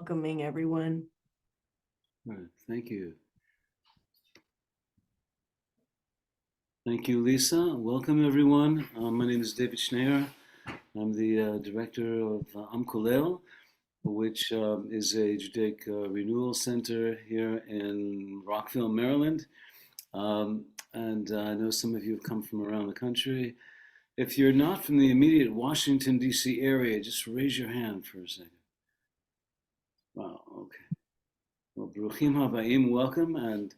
welcoming everyone. Thank you. Thank you, Lisa. Welcome, everyone. My name is David Schneier. I'm the director of AmKolel, which is a Judaic renewal center here in Rockville, Maryland. And I know some of you have come from around the country. If you're not from the immediate Washington, D.C. area, just raise your hand for a second. Wow, okay. Well, Bruchim Habayim, welcome, and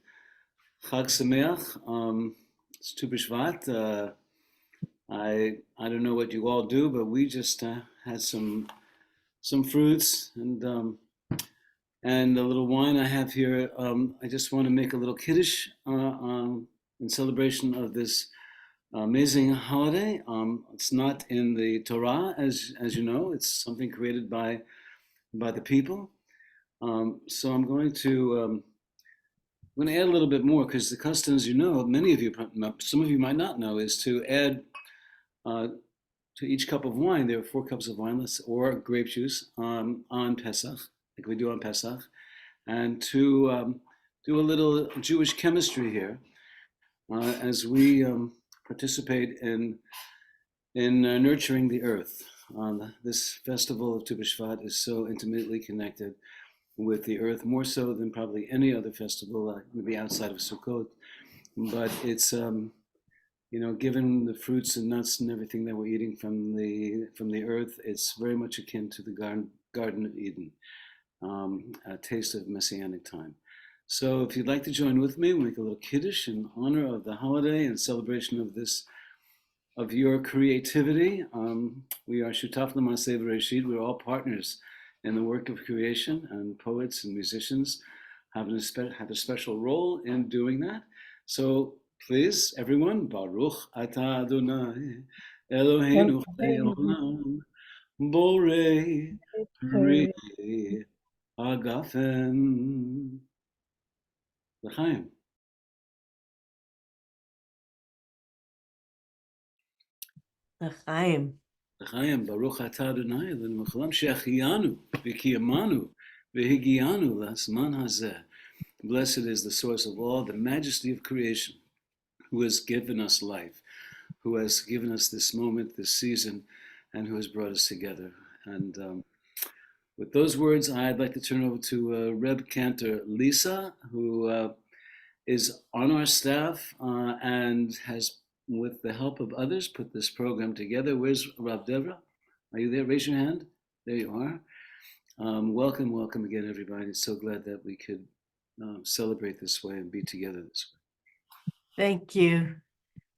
Chag Sameach. It's TuBishvat. I don't know what you all do, but we just had some fruits and a little wine I have here. I just want to make a little kiddush in celebration of this amazing holiday. It's not in the Torah, as you know. It's something created by the people. So I'm going to add a little bit more, because the custom, as you know, many of you, some of you might not know, is to add to each cup of wine. There are 4 cups of wine, or grape juice on Pesach, like we do on Pesach, and to do a little Jewish chemistry here as we participate in nurturing the earth. This festival of TuBishvat is so intimately connected with the earth, more so than probably any other festival, maybe outside of Sukkot. But it's given the fruits and nuts and everything that we're eating from the earth, it's very much akin to the Garden of Eden, a taste of Messianic time. So if you'd like to join with me, we'll make a little kiddush in honor of the holiday and celebration of your creativity. We are Shutaf L'Maaseh Bereshit. We're all partners in the work of creation, and poets and musicians have a special role in doing that. So please, everyone, Baruch Atah Adonai Eloheinu Chai Olam Borei Pri Hagafen L'chaim. L'chaim. L'chaim, Baruch Atah Adonai Eloheinu Chai She'achiyanu v'kiyamanu v'higianu l'zman hazeh. Blessed is the source of all, the majesty of creation, who has given us life, who has given us this moment, this season, and who has brought us together. And with those words, I'd like to turn over to Reb Cantor Lisa, who is on our staff and has, with the help of others, put this program together. Where's Rabbi Deb? Are you there? Raise your hand. There you are. Welcome again, everybody. It's so glad that we could celebrate this way and be together this way. Thank you,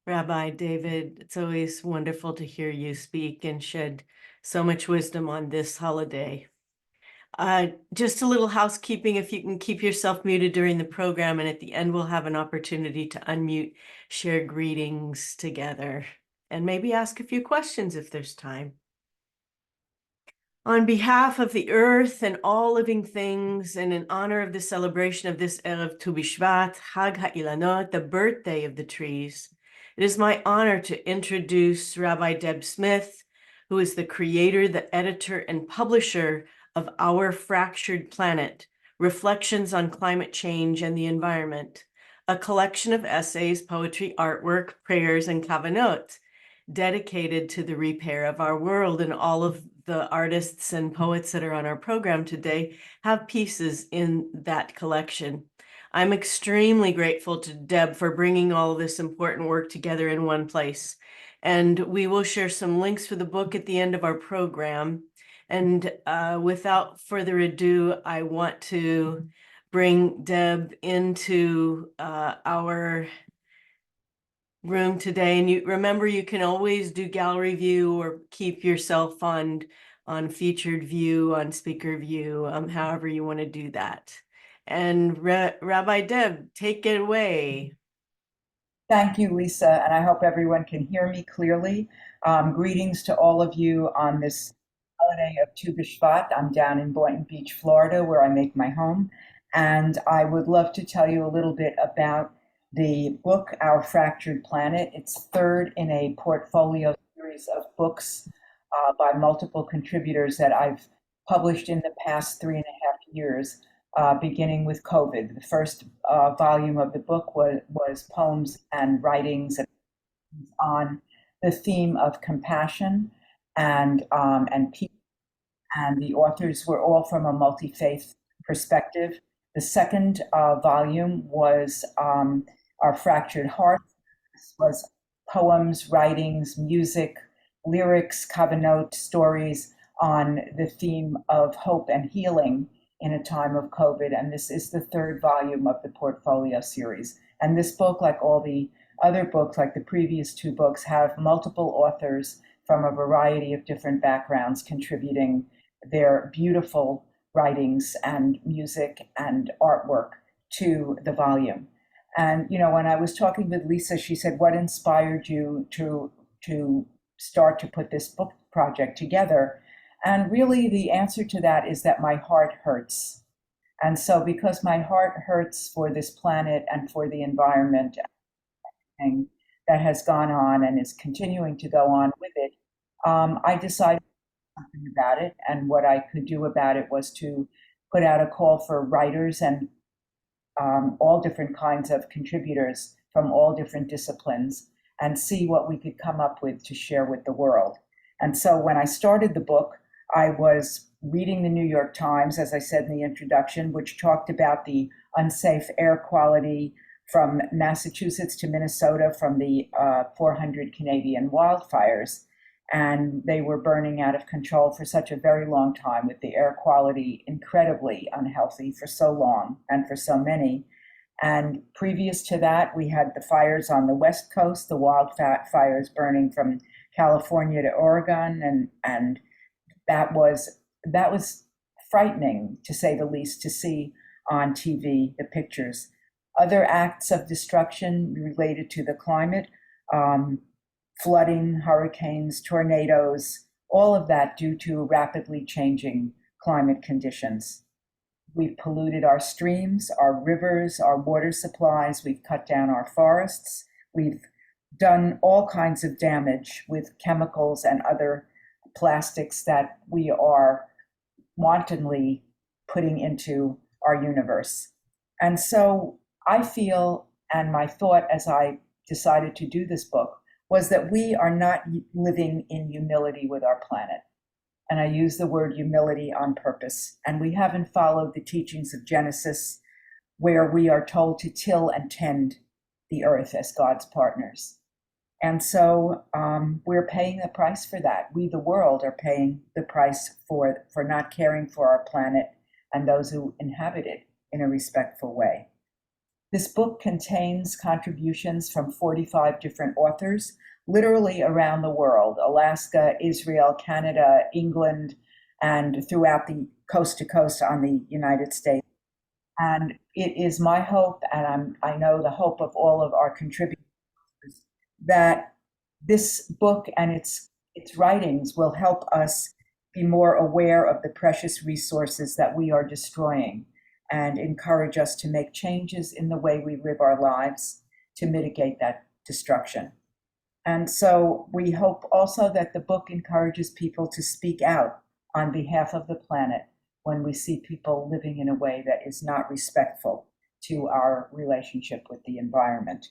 Rabbi David. It's always wonderful to hear you speak and shed so much wisdom on this holiday. Just a little housekeeping, if you can keep yourself muted during the program, and at the end we'll have an opportunity to unmute, share greetings together, and maybe ask a few questions if there's time. On behalf of the earth and all living things, and in honor of the celebration of this Erev TuBishvat, Hag HaIlanot, the birthday of the trees, it is my honor to introduce Rabbi Deb Smith, who is the creator, the editor, and publisher of Our Fractured Planet, Reflections on Climate Change and the Environment, a collection of essays, poetry, artwork, prayers, and kavanot dedicated to the repair of our world. And all of the artists and poets that are on our program today have pieces in that collection. I'm extremely grateful to Deb for bringing all of this important work together in one place. And we will share some links for the book at the end of our program. And without further ado, I want to bring Deb into our room today. And you remember, you can always do gallery view or keep yourself on featured view, on speaker view, however you want to do that. And Rabbi Deb, take it away. Thank you, Lisa, and I hope everyone can hear me clearly. Greetings to all of you on this holiday of TuBishvat. I'm down in Boynton Beach, Florida, where I make my home, and I would love to tell you a little bit about the book, Our Fractured Planet. It's third in a portfolio series of books by multiple contributors that I've published in the past 3.5 years, beginning with COVID. The first volume of the book was poems and writings on the theme of compassion and peace. And the authors were all from a multi-faith perspective. The second volume was Our Fractured Heart. This was poems, writings, music, lyrics, covenant stories on the theme of hope and healing in a time of COVID. And this is the third volume of the portfolio series. And this book, like all the other books, like the previous two books, have multiple authors from a variety of different backgrounds contributing their beautiful writings and music and artwork to the volume. And when I was talking with Lisa, she said, "What inspired you to start to put this book project together?" And really, the answer to that is that my heart hurts. And so, because my heart hurts for this planet and for the environment and that has gone on and is continuing to go on with it, I decided something about it, and what I could do about it was to put out a call for writers and all different kinds of contributors from all different disciplines and see what we could come up with to share with the world. And so when I started the book, I was reading the New York Times, as I said in the introduction, which talked about the unsafe air quality from Massachusetts to Minnesota from the 400 Canadian wildfires. And they were burning out of control for such a very long time, with the air quality incredibly unhealthy for so long and for so many. And previous to that, we had the fires on the West Coast, the wildfires burning from California to Oregon. And that was frightening, to say the least, to see on TV the pictures. Other acts of destruction related to the climate, flooding, hurricanes, tornadoes, all of that due to rapidly changing climate conditions. We've polluted our streams, our rivers, our water supplies. We've cut down our forests. We've done all kinds of damage with chemicals and other plastics that we are wantonly putting into our universe. And so I feel, and my thought as I decided to do this book, was that we are not living in humility with our planet. And I use the word humility on purpose. And we haven't followed the teachings of Genesis, where we are told to till and tend the earth as God's partners. And so we're paying the price for that. We, the world, are paying the price for not caring for our planet and those who inhabit it in a respectful way. This book contains contributions from 45 different authors, literally around the world: Alaska, Israel, Canada, England, and throughout the coast to coast on the United States. And it is my hope, and I know the hope of all of our contributors, that this book and its writings will help us be more aware of the precious resources that we are destroying, and encourage us to make changes in the way we live our lives to mitigate that destruction. And so we hope also that the book encourages people to speak out on behalf of the planet when we see people living in a way that is not respectful to our relationship with the environment.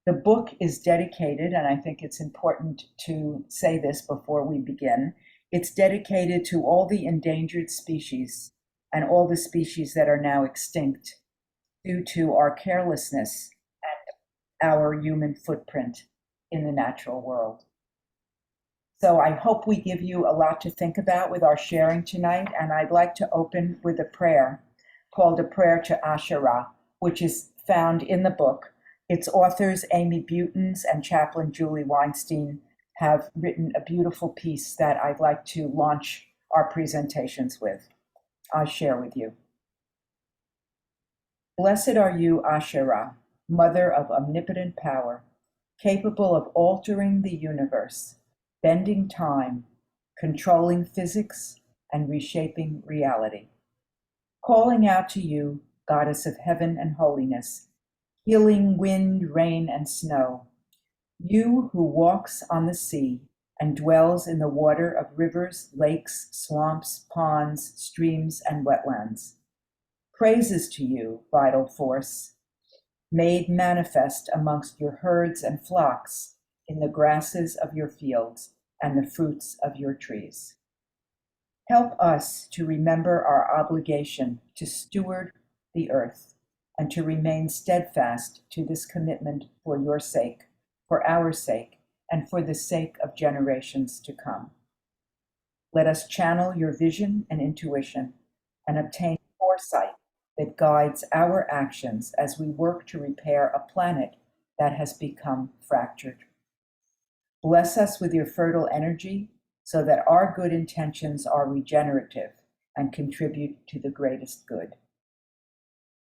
The book is dedicated, and I think it's important to say this before we begin, it's dedicated to all the endangered species and all the species that are now extinct due to our carelessness and our human footprint in the natural world. So I hope we give you a lot to think about with our sharing tonight, and I'd like to open with a prayer called A Prayer to Asherah, which is found in the book. Its authors, Amy Butens and chaplain Julie Weinstein, have written a beautiful piece that I'd like to launch our presentations with. I'll share with you. Blessed are you, Asherah, mother of omnipotent power, capable of altering the universe, bending time, controlling physics, and reshaping reality. Calling out to you, goddess of heaven and holiness, healing wind, rain, and snow, you who walks on the sea, and dwells in the water of rivers, lakes, swamps, ponds, streams, and wetlands. Praises to you, vital force, made manifest amongst your herds and flocks, in the grasses of your fields and the fruits of your trees. Help us to remember our obligation to steward the earth and to remain steadfast to this commitment for your sake, for our sake, and for the sake of generations to come. Let us channel your vision and intuition and obtain foresight that guides our actions as we work to repair a planet that has become fractured. Bless us with your fertile energy so that our good intentions are regenerative and contribute to the greatest good.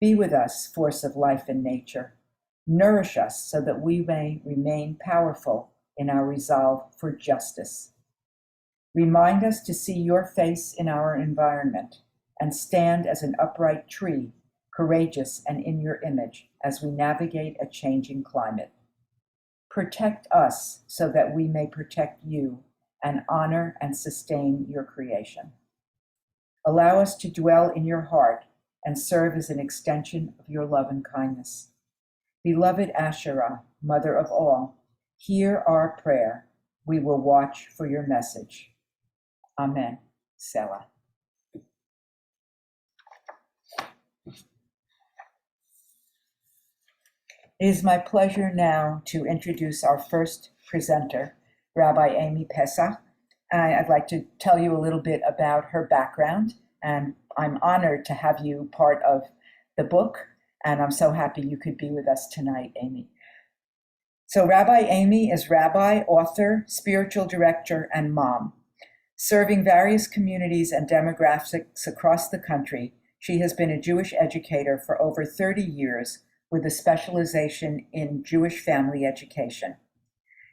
Be with us, force of life and nature. Nourish us so that we may remain powerful in our resolve for justice. Remind us to see your face in our environment and stand as an upright tree, courageous and in your image as we navigate a changing climate. Protect us so that we may protect you and honor and sustain your creation. Allow us to dwell in your heart and serve as an extension of your love and kindness. Beloved Asherah, Mother of all, hear our prayer. We will watch for your message. Amen. Selah. It is my pleasure now to introduce our first presenter, Rabbi Amy Pesach. I'd like to tell you a little bit about her background, and I'm honored to have you part of the book, and I'm so happy you could be with us tonight, Amy. So Rabbi Amy is rabbi, author, spiritual director, and mom. Serving various communities and demographics across the country, she has been a Jewish educator for over 30 years with a specialization in Jewish family education.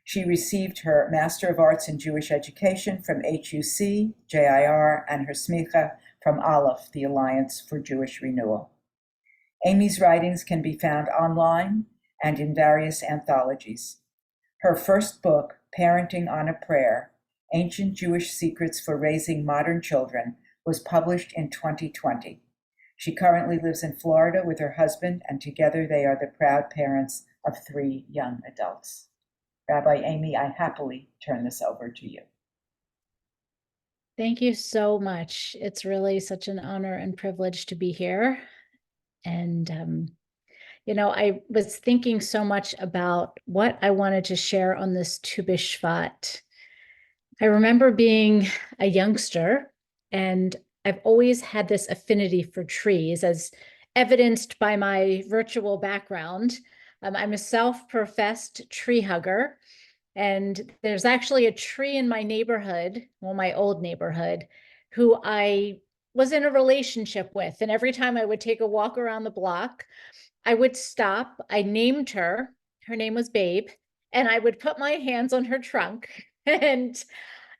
She received her Master of Arts in Jewish Education from HUC, JIR, and her smicha from Aleph, the Alliance for Jewish Renewal. Amy's writings can be found online and in various anthologies. Her first book, Parenting on a Prayer, Ancient Jewish Secrets for Raising Modern Children, was published in 2020. She currently lives in Florida with her husband, and together they are the proud parents of 3 young adults. Rabbi Amy, I happily turn this over to you. Thank you so much. It's really such an honor and privilege to be here. And, I was thinking so much about what I wanted to share on this TuBishvat. I remember being a youngster, and I've always had this affinity for trees, as evidenced by my virtual background. I'm a self-professed tree hugger, and there's actually a tree in my neighborhood, well, my old neighborhood, who I was in a relationship with. And every time I would take a walk around the block, I would stop. I named her. Her name was Babe. And I would put my hands on her trunk. And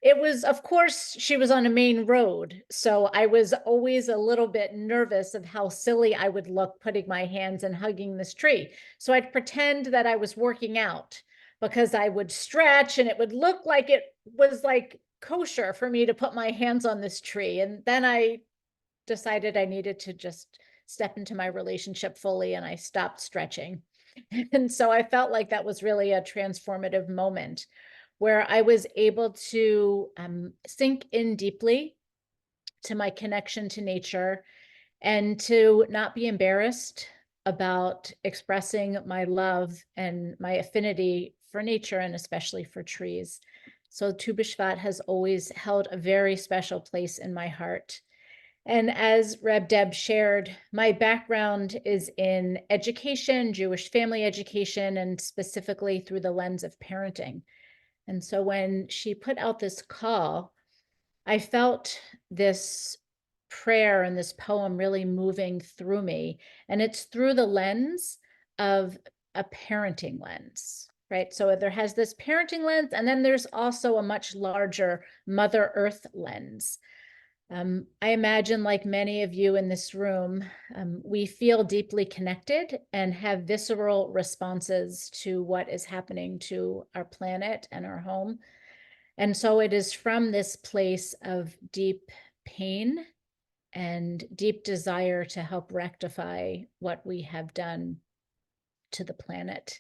it was, of course, she was on a main road. So I was always a little bit nervous of how silly I would look putting my hands and hugging this tree. So I'd pretend that I was working out, because I would stretch and it would look like it was like kosher for me to put my hands on this tree. And then I decided I needed to just step into my relationship fully, and I stopped stretching. And so I felt like that was really a transformative moment where I was able to sink in deeply to my connection to nature and to not be embarrassed about expressing my love and my affinity for nature, and especially for trees. So TuBishvat has always held a very special place in my heart. And as Reb Deb shared, my background is in education, Jewish family education, and specifically through the lens of parenting. And so when she put out this call, I felt this prayer and this poem really moving through me. And it's through the lens of a parenting lens, right? So there has this parenting lens, and then there's also a much larger Mother Earth lens. I imagine, like many of you in this room, we feel deeply connected and have visceral responses to what is happening to our planet and our home. And so it is from this place of deep pain and deep desire to help rectify what we have done to the planet.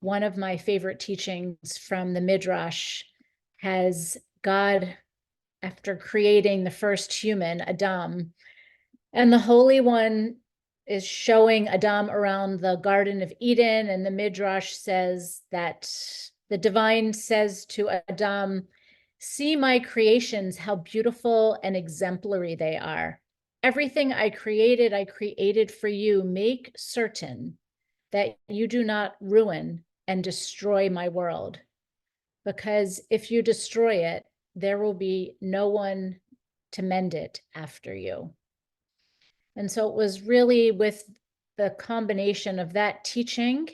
One of my favorite teachings from the Midrash has God, after creating the first human, Adam, and the Holy One is showing Adam around the Garden of Eden, and the Midrash says that the divine says to Adam, "See my creations, how beautiful and exemplary they are. Everything I created for you. Make certain that you do not ruin and destroy my world, because if you destroy it, there will be no one to mend it after you." And so it was really with the combination of that teaching,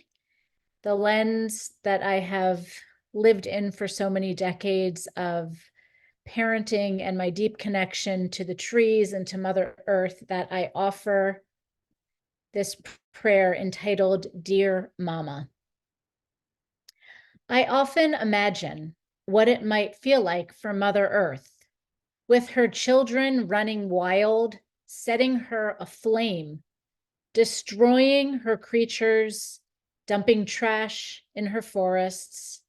the lens that I have lived in for so many decades of parenting, and my deep connection to the trees and to Mother Earth, that I offer this prayer entitled Dear Mama. I often imagine what it might feel like for Mother Earth, with her children running wild, setting her aflame, destroying her creatures, dumping trash in her forests,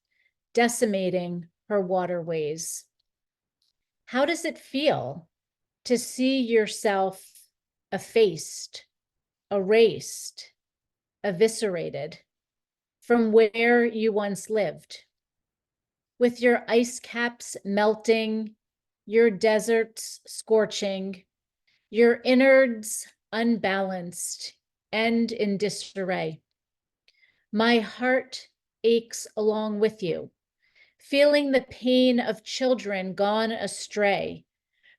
decimating her waterways. How does it feel to see yourself effaced, erased, eviscerated from where you once lived, with your ice caps melting, your deserts scorching, your innards unbalanced and in disarray? My heart aches along with you, feeling the pain of children gone astray.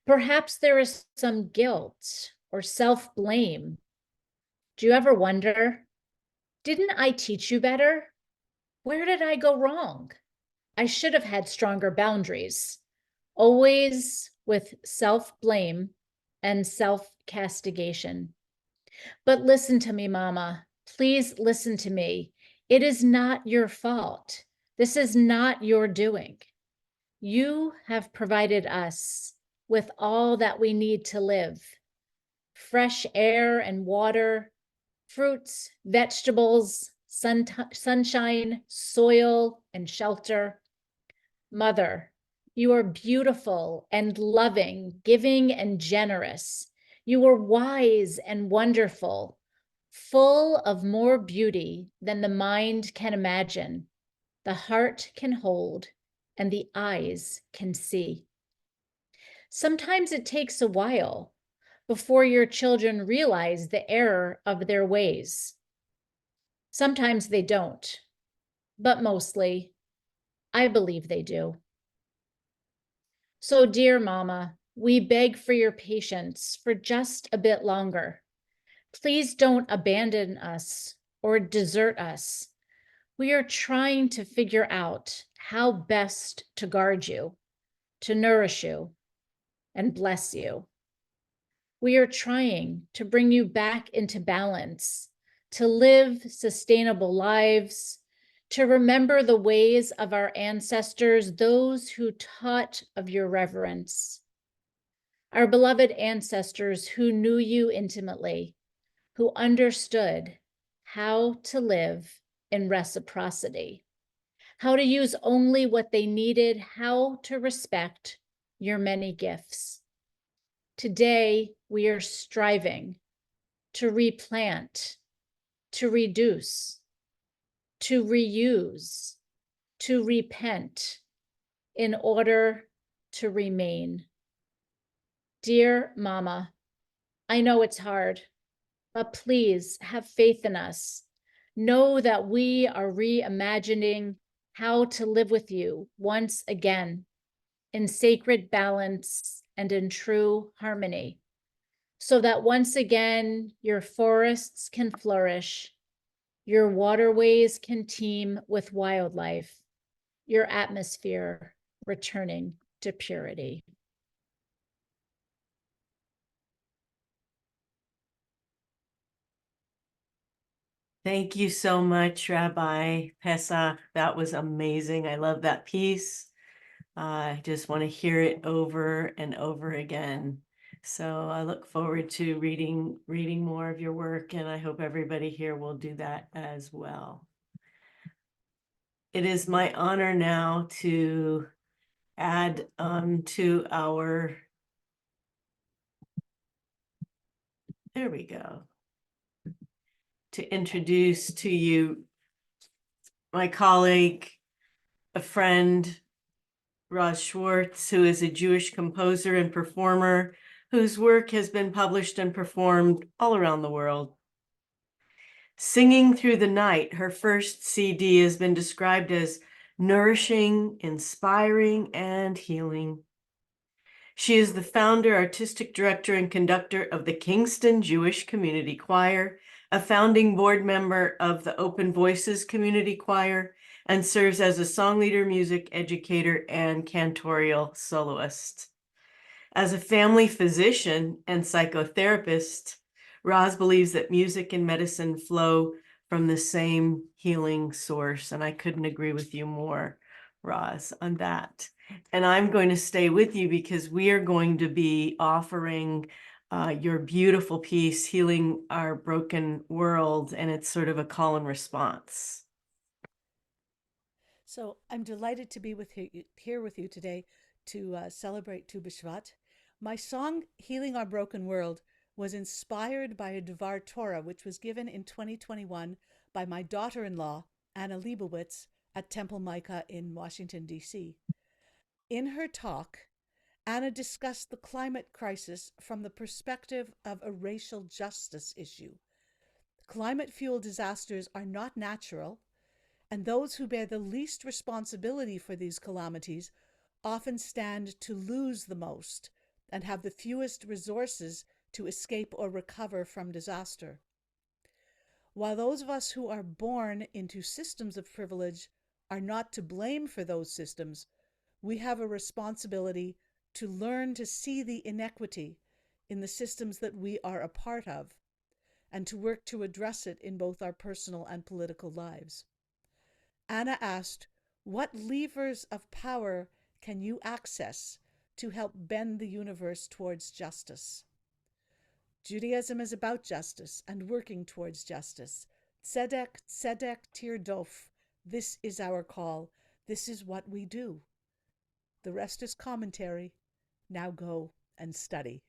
Perhaps there is some guilt or self-blame. Do you ever wonder, didn't I teach you better? Where did I go wrong? I should have had stronger boundaries, always with self-blame and self-castigation. But listen to me, Mama. Please listen to me. It is not your fault. This is not your doing. You have provided us with all that we need to live: fresh air and water, fruits, vegetables, sunshine, soil, and shelter. Mother, you are beautiful and loving, giving and generous. You are wise and wonderful, full of more beauty than the mind can imagine, the heart can hold, and the eyes can see. Sometimes it takes a while before your children realize the error of their ways. Sometimes they don't, but mostly, I believe they do. So, dear Mama, we beg for your patience for just a bit longer. Please don't abandon us or desert us. We are trying to figure out how best to guard you, to nourish you, and bless you. We are trying to bring you back into balance, to live sustainable lives, to remember the ways of our ancestors, those who taught of your reverence. Our beloved ancestors who knew you intimately, who understood how to live in reciprocity, how to use only what they needed, how to respect your many gifts. Today, we are striving to replant, to reduce, to reuse, to repent in order to remain. Dear Mama, I know it's hard, but please have faith in us. Know that we are reimagining how to live with you once again in sacred balance and in true harmony, so that once again your forests can flourish, your waterways can teem with wildlife, your atmosphere returning to purity. Thank you so much, Rabbi Pesach. That was amazing. I love that piece. I just want to hear it over and over again. So I look forward to reading more of your work, and I hope everybody here will do that as well. It is my honor now to add to our, there we go, to introduce to you my colleague, a friend, Roz Schwartz, who is a Jewish composer and performer whose work has been published and performed all around the world. Singing Through the Night, her first CD, has been described as nourishing, inspiring, and healing. She is the founder, artistic director, and conductor of the Kingston Jewish Community Choir, a founding board member of the Open Voices Community Choir, and serves as a song leader, music educator, and cantorial soloist. As a family physician and psychotherapist, Roz believes that music and medicine flow from the same healing source, and I couldn't agree with you more, Roz, on that. And I'm going to stay with you because we are going to be offering your beautiful piece, Healing Our Broken World, and it's sort of a call and response. So I'm delighted to be here with you today to celebrate TuBishvat. My song, Healing Our Broken World, was inspired by a Devar Torah, which was given in 2021 by my daughter-in-law, Anna Leibowitz, at Temple Micah in Washington, D.C. In her talk, Anna discussed the climate crisis from the perspective of a racial justice issue. Climate-fueled disasters are not natural, and those who bear the least responsibility for these calamities often stand to lose the most and have the fewest resources to escape or recover from disaster. While those of us who are born into systems of privilege are not to blame for those systems, we have a responsibility to learn to see the inequity in the systems that we are a part of and to work to address it in both our personal and political lives. Anna asked, what levers of power can you access to help bend the universe towards justice? Judaism is about justice and working towards justice. Tzedek, tzedek, tirdof. This is our call. This is what we do. The rest is commentary. Now go and study.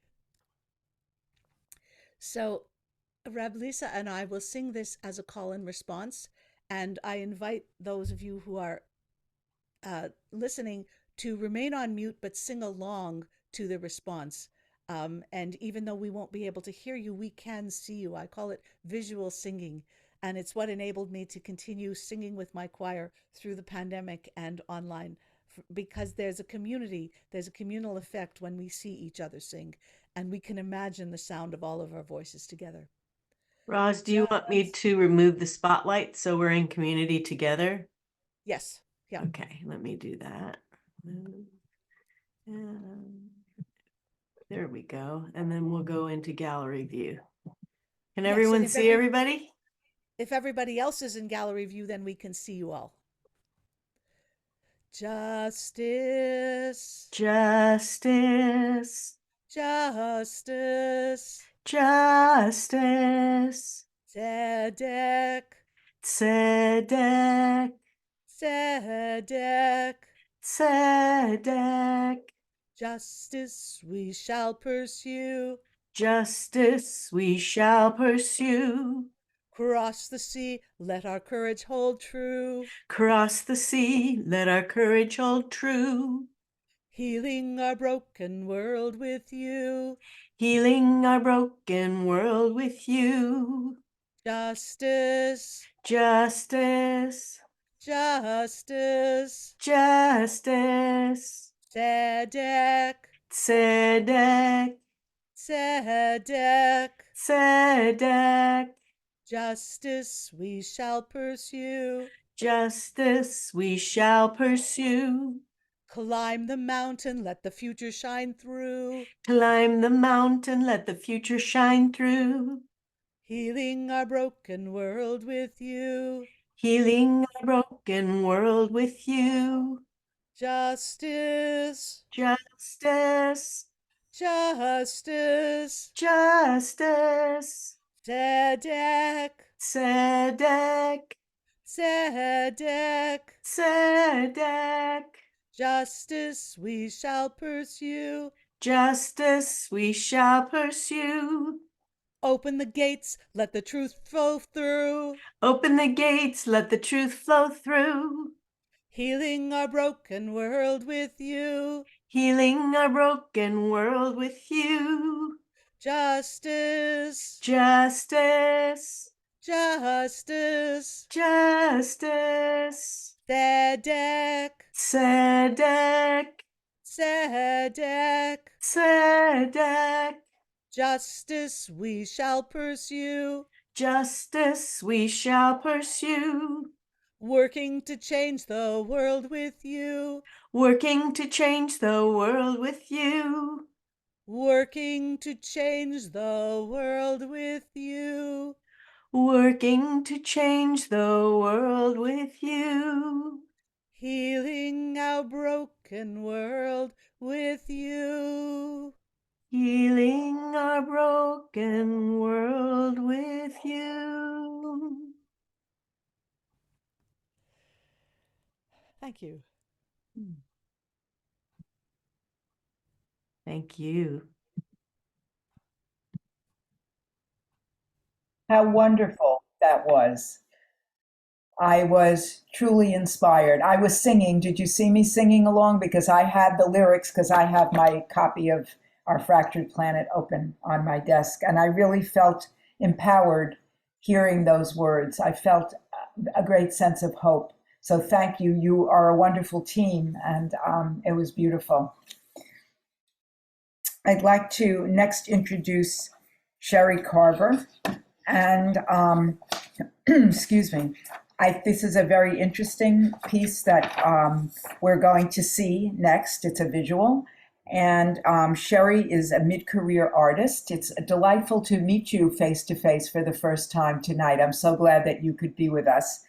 So Reb Lisa and I will sing this as a call and response, and I invite those of you who are listening to remain on mute but sing along to the response. And even though we won't be able to hear you, we can see you. I call it visual singing, and it's what enabled me to continue singing with my choir through the pandemic and online, because there's a community, there's a communal effect when we see each other sing, and we can imagine the sound of all of our voices together. Roz, do you want me to remove the spotlight so we're in community together? Yes. Yeah. Okay, let me do that. There we go. And then we'll go into gallery view. Can everyone see everybody? If everybody else is in gallery view, then we can see you all. Justice. Justice. Justice. Justice. Tzedek. Tzedek. Tzedek. Tzedek. Justice we shall pursue. Justice we shall pursue. Cross the sea, let our courage hold true. Cross the sea, let our courage hold true. Healing our broken world with you. Healing our broken world with you. Justice. Justice. Justice. Justice. Tzedek. Tzedek. Tzedek. Tzedek. Justice we shall pursue. Justice we shall pursue. Climb the mountain, let the future shine through. Climb the mountain, let the future shine through. Healing our broken world with you. Healing our broken world with you. justice, justice, justice, justice, tzedek, tzedek, tzedek, tzedek, justice we shall pursue. justice we shall pursue. Open the gates, let the truth flow through. Open the gates, let the truth flow through. Healing our broken world with you. Healing our broken world with you. Justice, Justice, justice, justice, tzedek, tzedek, tzedek, tzedek, justice we shall pursue. justice we shall pursue. Working to change the world with you. Working to change the world with you. Working to change the world with you. Working to change the world with you. Healing our broken world with you. Healing our broken world with you. Thank you. Thank you. How wonderful that was. I was truly inspired. I was singing. Did you see me singing along? Because I had the lyrics, because I have my copy of Our Fractured Planet open on my desk. And I really felt empowered hearing those words. I felt a great sense of hope. So thank you. You are a wonderful team, and it was beautiful. I'd like to next introduce Sherry Carver. And excuse me. This is a very interesting piece that we're going to see next. It's a visual. And Sherry is a mid-career artist. It's delightful to meet you face-to-face for the first time tonight. I'm so glad that you could be with us.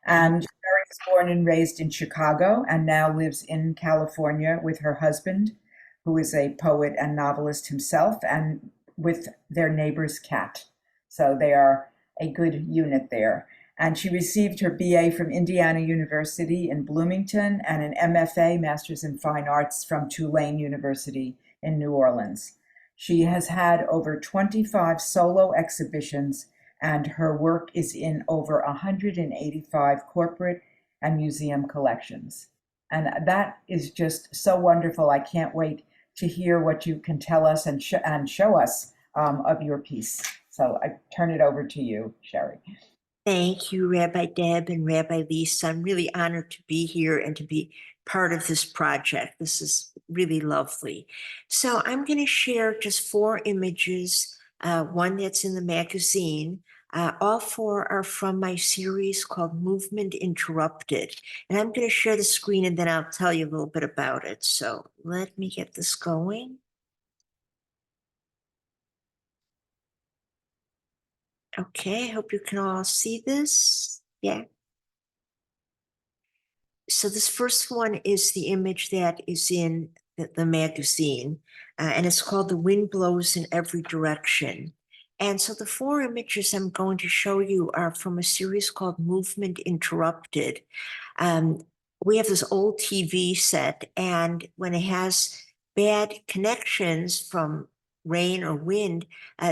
And Sherry was born and raised in Chicago and now lives in California with her husband, who is a poet and novelist himself, and with their neighbor's cat. So they are a good unit there. And she received her BA from Indiana University in Bloomington and an MFA, Master's in Fine Arts, from Tulane University in New Orleans. She has had over 25 solo exhibitions, and her work is in over 185 corporate and museum collections. And that is just so wonderful. I can't wait to hear what you can tell us and show us of your piece. So I turn it over to you, Sherry. Thank you, Rabbi Deb and Rabbi Lisa. I'm really honored to be here and to be part of this project. This is really lovely. So I'm going to share just 4 images, one that's in the magazine. All 4 are from my series called Movement Interrupted. And I'm going to share the screen and then I'll tell you a little bit about it. So let me get this going. Okay, I hope you can all see this. Yeah. So this first one is the image that is in the magazine, and it's called The Wind Blows in Every Direction. And so the 4 images I'm going to show you are from a series called Movement Interrupted. We have this old TV set, and when it has bad connections from rain or wind,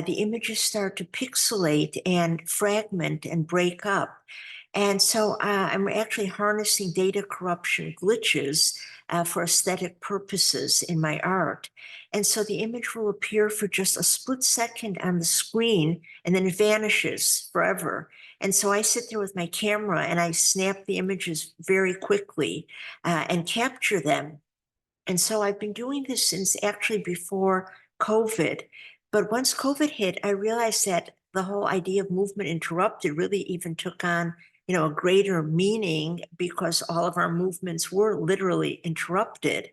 the images start to pixelate and fragment and break up. And so I'm actually harnessing data corruption glitches for aesthetic purposes in my art. And so the image will appear for just a split second on the screen, and then it vanishes forever. And so I sit there with my camera and I snap the images very quickly and capture them. And so I've been doing this since actually before COVID. But once COVID hit, I realized that the whole idea of movement interrupted really even took on, a greater meaning, because all of our movements were literally interrupted.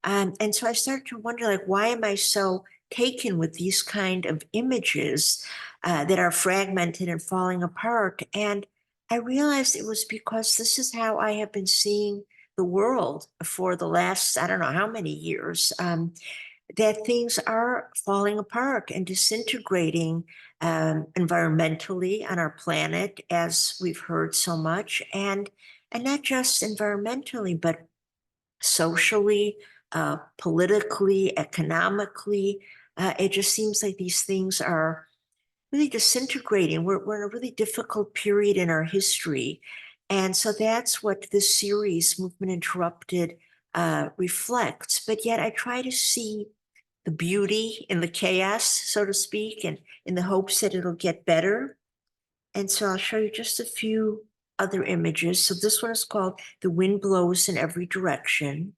And so I started to wonder, why am I so taken with these kind of images that are fragmented and falling apart? And I realized it was because this is how I have been seeing the world for the last, I don't know how many years, that things are falling apart and disintegrating environmentally on our planet, as we've heard so much, and not just environmentally, but socially, politically, economically. It just seems like these things are really disintegrating. We're in a really difficult period in our history. And so that's what this series, Movement Interrupted, reflects. But yet I try to see the beauty in the chaos, so to speak, and in the hopes that it'll get better. And so I'll show you just a few other images. So this one is called The Wind Blows in Every Direction.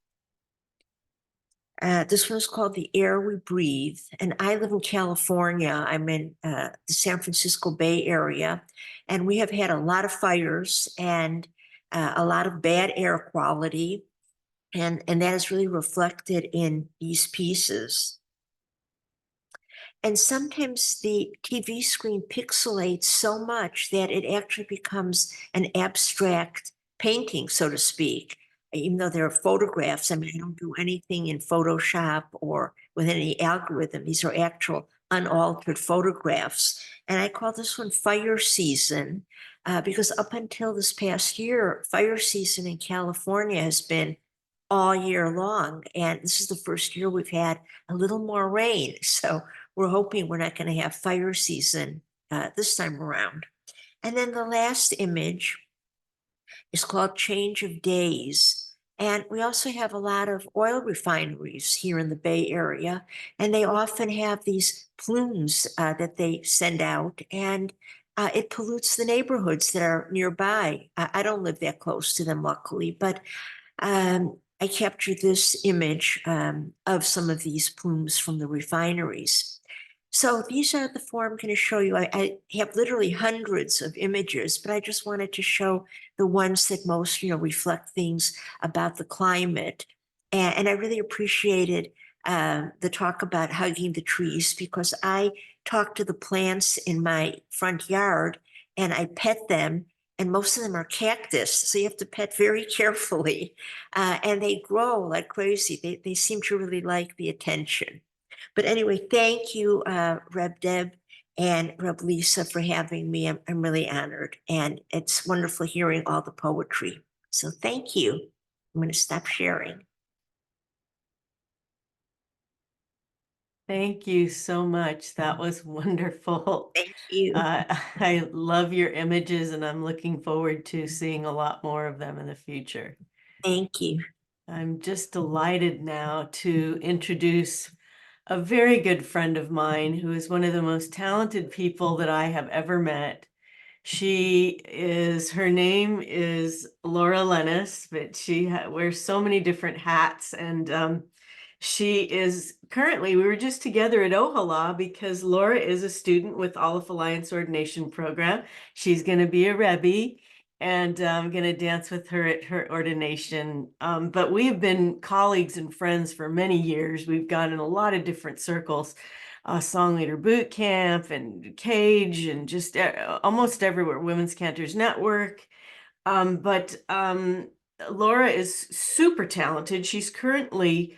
This one is called The Air We Breathe. And I live in California. I'm in the San Francisco Bay Area. And we have had a lot of fires and a lot of bad air quality. And that is really reflected in these pieces. And sometimes the TV screen pixelates so much that it actually becomes an abstract painting, so to speak. Even though there are photographs, I mean, I don't do anything in Photoshop or with any algorithm. These are actual unaltered photographs. And I call this one Fire Season because up until this past year, fire season in California has been all year long. And this is the first year we've had a little more rain. So we're hoping we're not going to have fire season this time around. And then the last image is called Change of Days. And we also have a lot of oil refineries here in the Bay Area, and they often have these plumes that they send out, and it pollutes the neighborhoods that are nearby. I don't live that close to them, luckily, but I captured this image of some of these plumes from the refineries. So these are the four I'm going to show you. I have literally hundreds of images, but I just wanted to show the ones that most, reflect things about the climate. And I really appreciated the talk about hugging the trees, because I talk to the plants in my front yard and I pet them, and most of them are cactus, so you have to pet very carefully. And they grow like crazy. They seem to really like the attention. But anyway, thank you, Reb Deb and Reb Lisa, for having me. I'm really honored, and it's wonderful hearing all the poetry. So thank you. I'm going to stop sharing. Thank you so much. That was wonderful. Thank you. I love your images, and I'm looking forward to seeing a lot more of them in the future. Thank you. I'm just delighted now to introduce a very good friend of mine who is one of the most talented people that I have ever met. Her name is Laura Lennis, but she wears so many different hats. And she is currently, we were just together at Ohala because Laura is a student with Aleph Alliance Ordination Program. She's going to be a Rebbe, and I'm going to dance with her at her ordination. But we've been colleagues and friends for many years. We've gone in a lot of different circles, Song Leader Boot Camp and Cage, and just almost everywhere, Women's Cantors Network. But Laura is super talented. She's currently,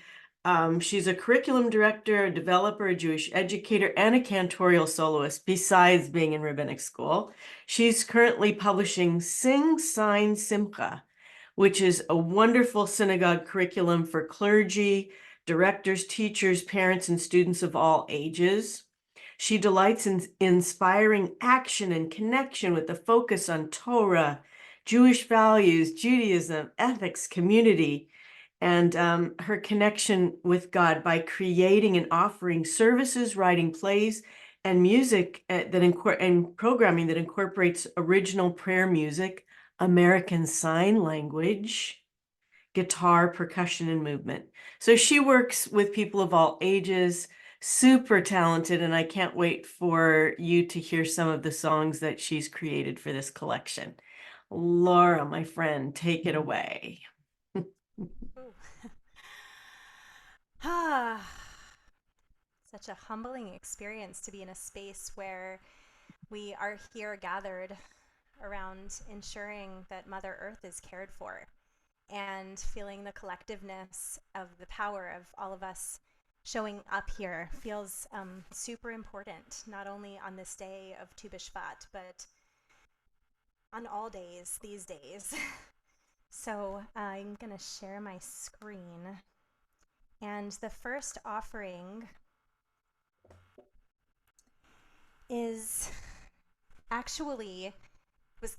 she's a curriculum director, a developer, a Jewish educator, and a cantorial soloist, besides being in rabbinic school. She's currently publishing Sing, Sign, Simcha, which is a wonderful synagogue curriculum for clergy, directors, teachers, parents, and students of all ages. She delights in inspiring action and connection with a focus on Torah, Jewish values, Judaism, ethics, community, and her connection with God by creating and offering services, writing plays, and music and programming that incorporates original prayer music, American Sign Language, guitar, percussion, and movement. So she works with people of all ages, super talented, and I can't wait for you to hear some of the songs that she's created for this collection. Laura, my friend, take it away. Such a humbling experience to be in a space where we are here gathered around ensuring that Mother Earth is cared for. and feeling the collectiveness of the power of all of us showing up here feels super important, not only on this day of TuBishvat, but on all days these days. So I'm going to share my screen. And the first offering is actually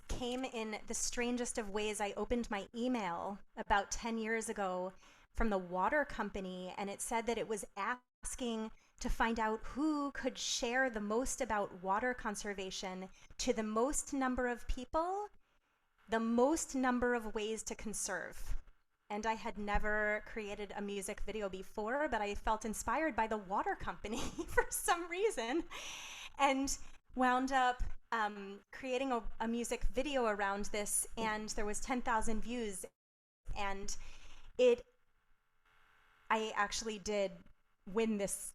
came in the strangest of ways. I opened my email about 10 years ago from the water company, and it said that it was asking to find out who could share the most about water conservation to the most number of people, the most number of ways to conserve. And I had never created a music video before, but I felt inspired by the water company for some reason, and wound up creating a music video around this, and there was 10,000 views, and I actually did win this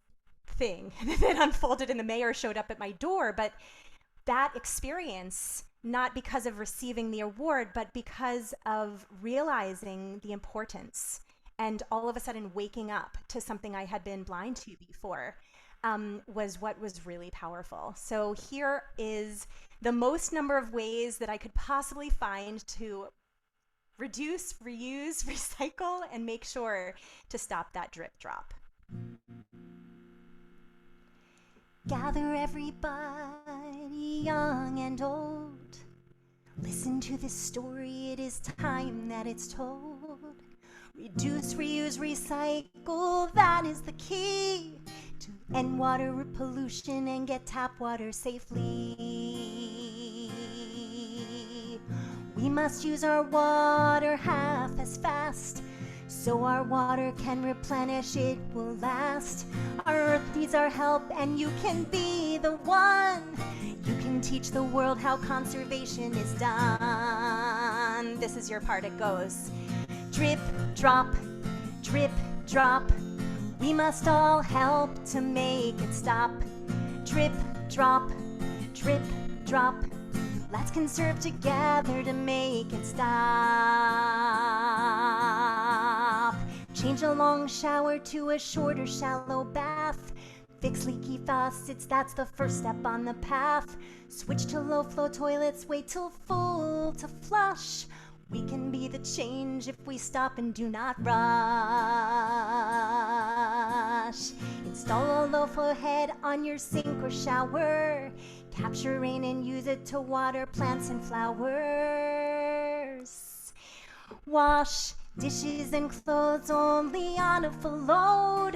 thing that unfolded, and the mayor showed up at my door. But that experience, not because of receiving the award, but because of realizing the importance and all of a sudden waking up to something I had been blind to before, was what was really powerful. So here is the most number of ways that I could possibly find to reduce, reuse, recycle, and make sure to stop that drip drop. Gather everybody, young and old. Listen to this story, it is time that it's told. Reduce, reuse, recycle, that is the key to end water pollution and get tap water safely. We must use our water half as fast, so our water can replenish, it will last. Our earth needs our help, and you can be the one. You can teach the world how conservation is done. This is your part, it goes. Drip, drop, drip, drop. We must all help to make it stop. Drip, drop, drip, drop. Let's conserve together to make it stop. Change a long shower to a shorter shallow bath. Fix leaky faucets, that's the first step on the path. Switch to low flow toilets, wait till full to flush. We can be the change if we stop and do not rush. Install a low flow head on your sink or shower. Capture rain and use it to water plants and flowers. Wash dishes and clothes only on a full load.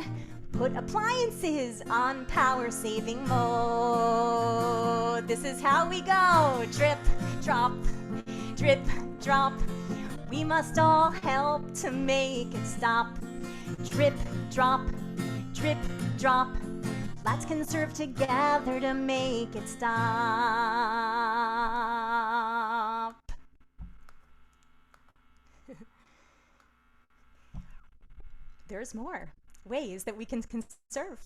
Put appliances on power saving mode. This is how we go. Drip, drop, drip, drop. We must all help to make it stop. Drip, drop, drip, drop. Let's conserve together to make it stop. There's more ways that we can conserve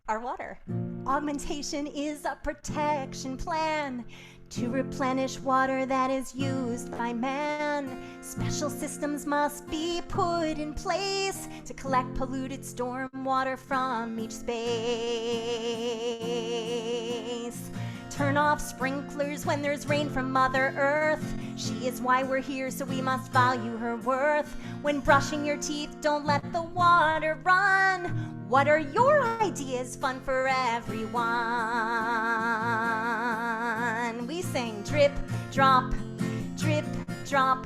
our water. Augmentation is a protection plan to replenish water that is used by man. Special systems must be put in place to collect polluted storm water from each space. Turn off sprinklers when there's rain from Mother Earth. She is why we're here, so we must value her worth. When brushing your teeth, don't let the water run. What are your ideas? Fun for everyone. We sing drip, drop, drip, drop.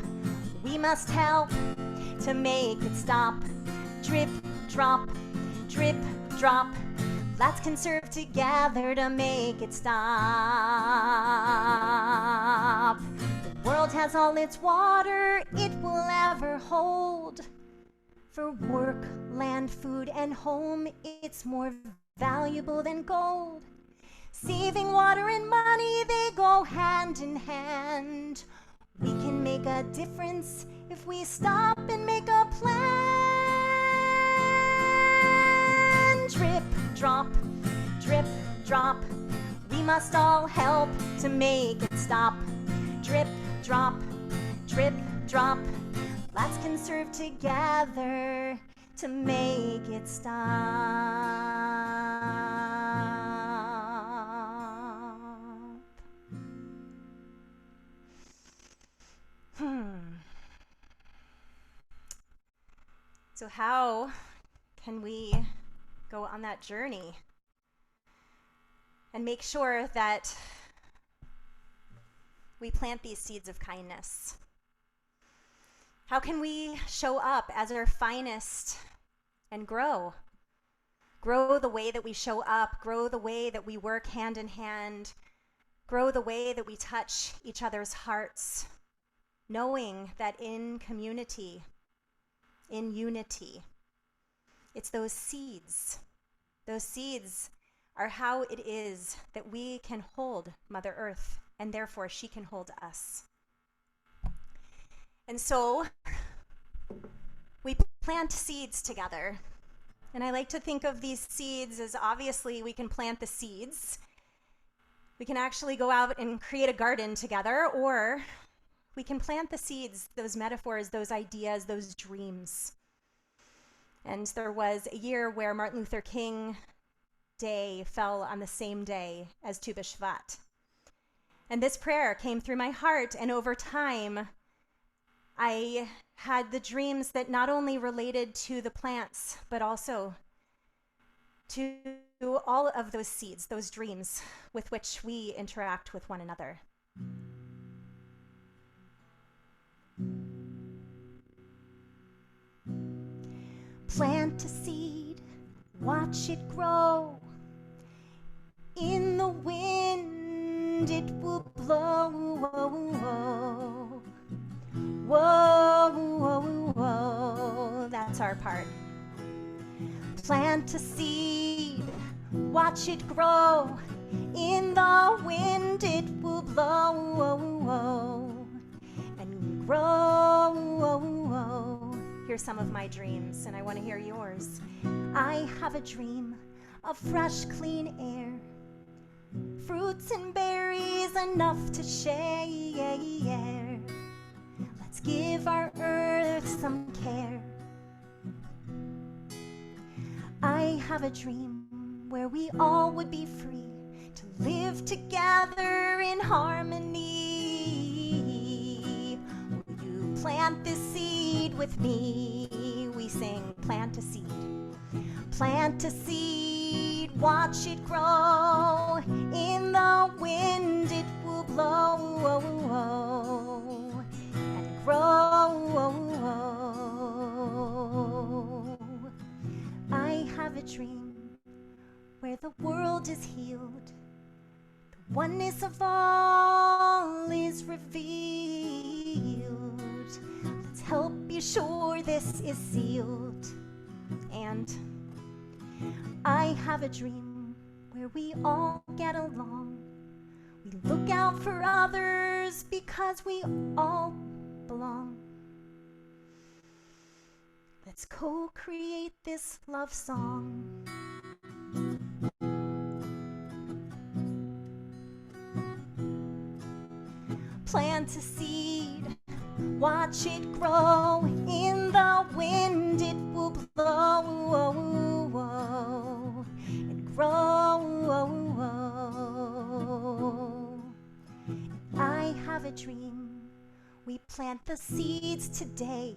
We must help to make it stop. Drip, drop, drip, drop. Let's conserve together to make it stop. The world has all its water it will ever hold. For work, land, food, and home, it's more valuable than gold. Saving water and money, they go hand in hand. We can make a difference if we stop and make a plan. Drip, drop, drip, drop. We must all help to make it stop. Drip, drop, drip, drop. Let's conserve together to make it stop. So how can we go on that journey and make sure that we plant these seeds of kindness? How can we show up as our finest and grow? Grow the way that we show up, grow the way that we work hand in hand, grow the way that we touch each other's hearts, knowing that in community, in unity, it's those seeds. Those seeds are how it is that we can hold Mother Earth, and therefore she can hold us. And so we plant seeds together. And I like to think of these seeds as, obviously we can plant the seeds. We can actually go out and create a garden together, or we can plant the seeds, those metaphors, those ideas, those dreams. And there was a year where Martin Luther King Day fell on the same day as TuBishvat. And this prayer came through my heart, and over time, I had the dreams that not only related to the plants, but also to all of those seeds, those dreams with which we interact with one another. Plant a seed, watch it grow. In the wind it will blow. Whoa, whoa, whoa, whoa. That's our part. Plant a seed, watch it grow. In the wind it will blow and grow. Here's some of my dreams, and I want to hear yours. I have a dream of fresh, clean air, fruits and berries enough to share. Let's give our earth some care. I have a dream where we all would be free to live together in harmony. Will you plant this seed with me? We sing, plant a seed. Plant a seed, watch it grow. In the wind it will blow and grow. I have a dream where the world is healed, the oneness of all is revealed. Let's help be sure this is sealed. And I have a dream where we all get along. We look out for others because we all belong. Let's co-create this love song. Plant a seed, watch it grow. In the wind it will blow and grow. I have a dream. We plant the seeds today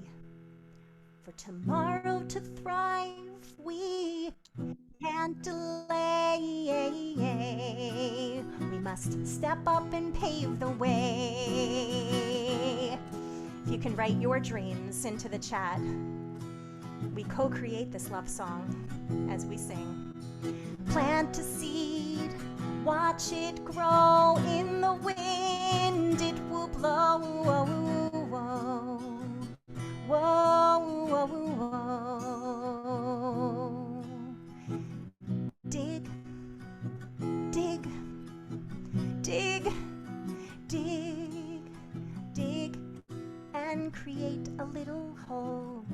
for tomorrow to thrive. We can't delay. We must step up and pave the way. If you can write your dreams into the chat, we co-create this love song as we sing. Plant a seed, watch it grow. In the wind it will blow. Whoa, whoa, whoa. Dig, dig, dig, dig, dig, and create a little hole.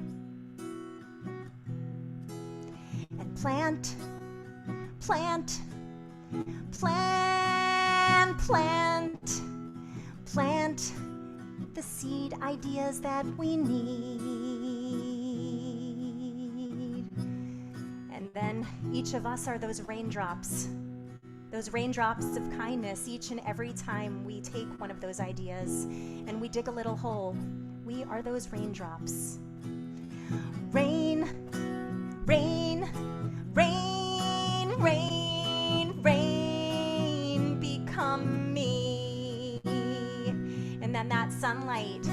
And plant, plant, plant, plant, plant the seed ideas that we need. And then each of us are those raindrops of kindness each and every time we take one of those ideas and we dig a little hole. We are those raindrops. Rain, rain, rain, rain, rain, become me. And then that sunlight,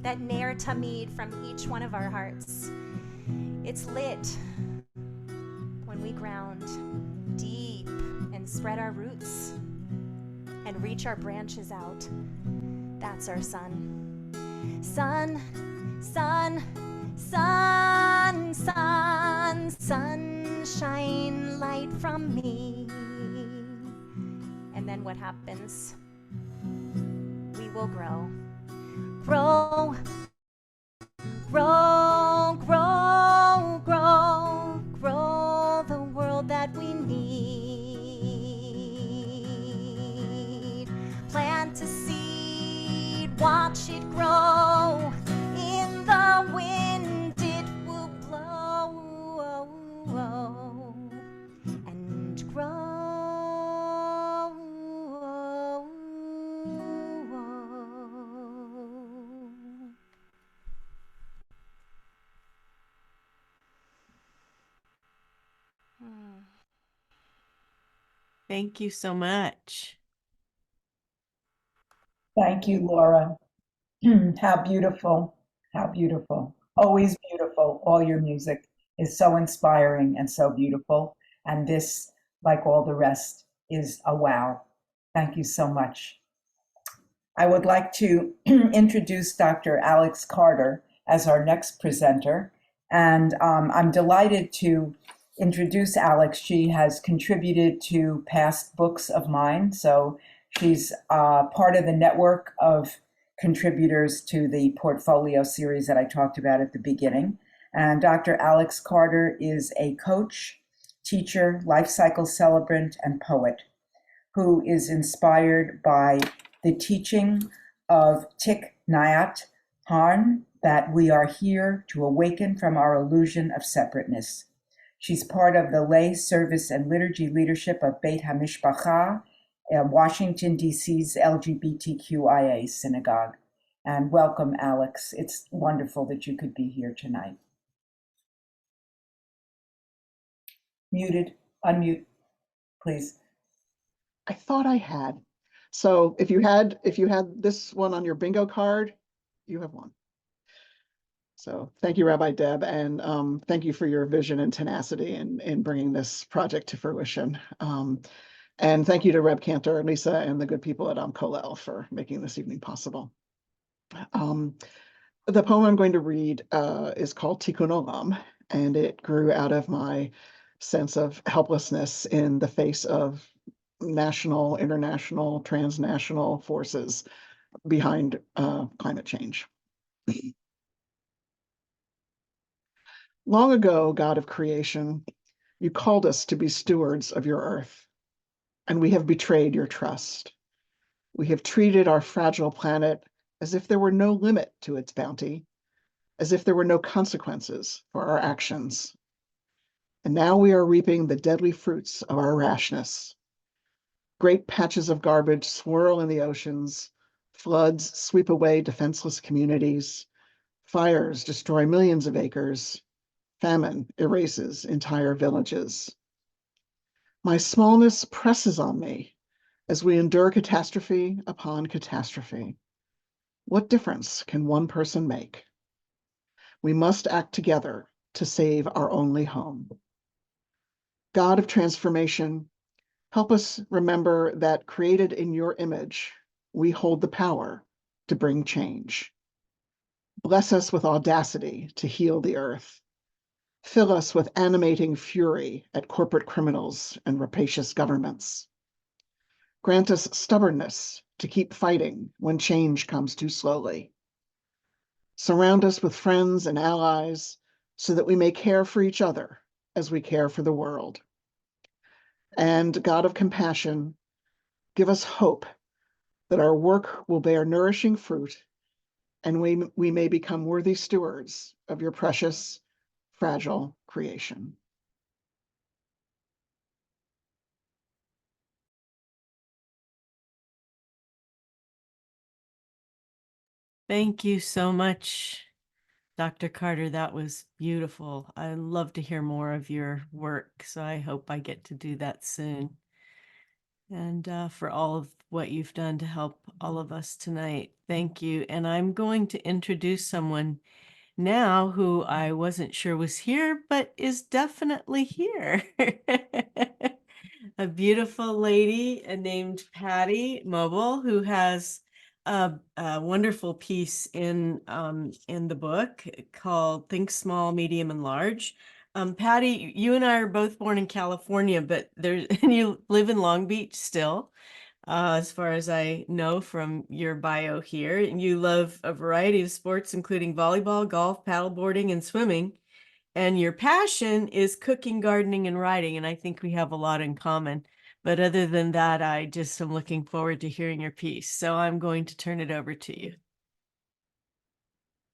that ner tamid from each one of our hearts, it's lit when we ground deep and spread our roots and reach our branches out. That's our sun. Sun, sun, sun, sun, sunshine, light from me. And then what happens? We will grow. Grow, grow, grow, grow, grow the world that we need. Plant a seed, watch it grow. In the wind it will blow and grow. Thank you so much. Thank you, Laura. How beautiful. How beautiful. Always beautiful. All your music is so inspiring and so beautiful. And this, like all the rest, is a wow. Thank you so much. I would like to introduce Dr. Alex Carter as our next presenter. And I'm delighted to introduce Alex. She has contributed to past books of mine. So she's part of the network of contributors to the portfolio series that I talked about at the beginning. And Dr. Alex Carter is a coach, teacher, life cycle celebrant, and poet who is inspired by the teaching of Thich Nhat Hanh that we are here to awaken from our illusion of separateness. She's part of the lay service and liturgy leadership of Beit HaMishpacha, Washington, D.C.'s LGBTQIA synagogue. And welcome, Alex. It's wonderful that you could be here tonight. Muted, unmute, please. I thought I had. So if you had this one on your bingo card, you have one. So thank you, Rabbi Deb, and thank you for your vision and tenacity in bringing this project to fruition. And thank you to Reb Cantor Lisa and the good people at AmKolel for making this evening possible. The poem I'm going to read is called Tikkun Olam, and it grew out of my sense of helplessness in the face of national, international, transnational forces behind climate change. Long ago, God of creation, you called us to be stewards of your earth, and we have betrayed your trust. We have treated our fragile planet as if there were no limit to its bounty, as if there were no consequences for our actions. And now we are reaping the deadly fruits of our rashness. Great patches of garbage swirl in the oceans, floods sweep away defenseless communities, fires destroy millions of acres, famine erases entire villages. My smallness presses on me as we endure catastrophe upon catastrophe. What difference can one person make? We must act together to save our only home. God of transformation, help us remember that created in your image, we hold the power to bring change. Bless us with audacity to heal the earth. Fill us with animating fury at corporate criminals and rapacious governments. Grant us stubbornness to keep fighting when change comes too slowly. Surround us with friends and allies so that we may care for each other as we care for the world. And God of compassion, give us hope that our work will bear nourishing fruit, and we may become worthy stewards of your precious, fragile creation. Thank you so much, Dr. Carter. That was beautiful. I love to hear more of your work, so I hope I get to do that soon. And for all of what you've done to help all of us tonight. Thank you. And I'm going to introduce someone now who I wasn't sure was here, but is definitely here. A beautiful lady named Patty Mobile, who has a wonderful piece in the book called Think Small, Medium, and Large. Patty, you and I are both born in California, but and you live in Long Beach still, as far as I know from your bio here. And you love a variety of sports, including volleyball, golf, paddleboarding, and swimming. And your passion is cooking, gardening, and writing. And I think we have a lot in common. But other than that, I just am looking forward to hearing your piece. So I'm going to turn it over to you.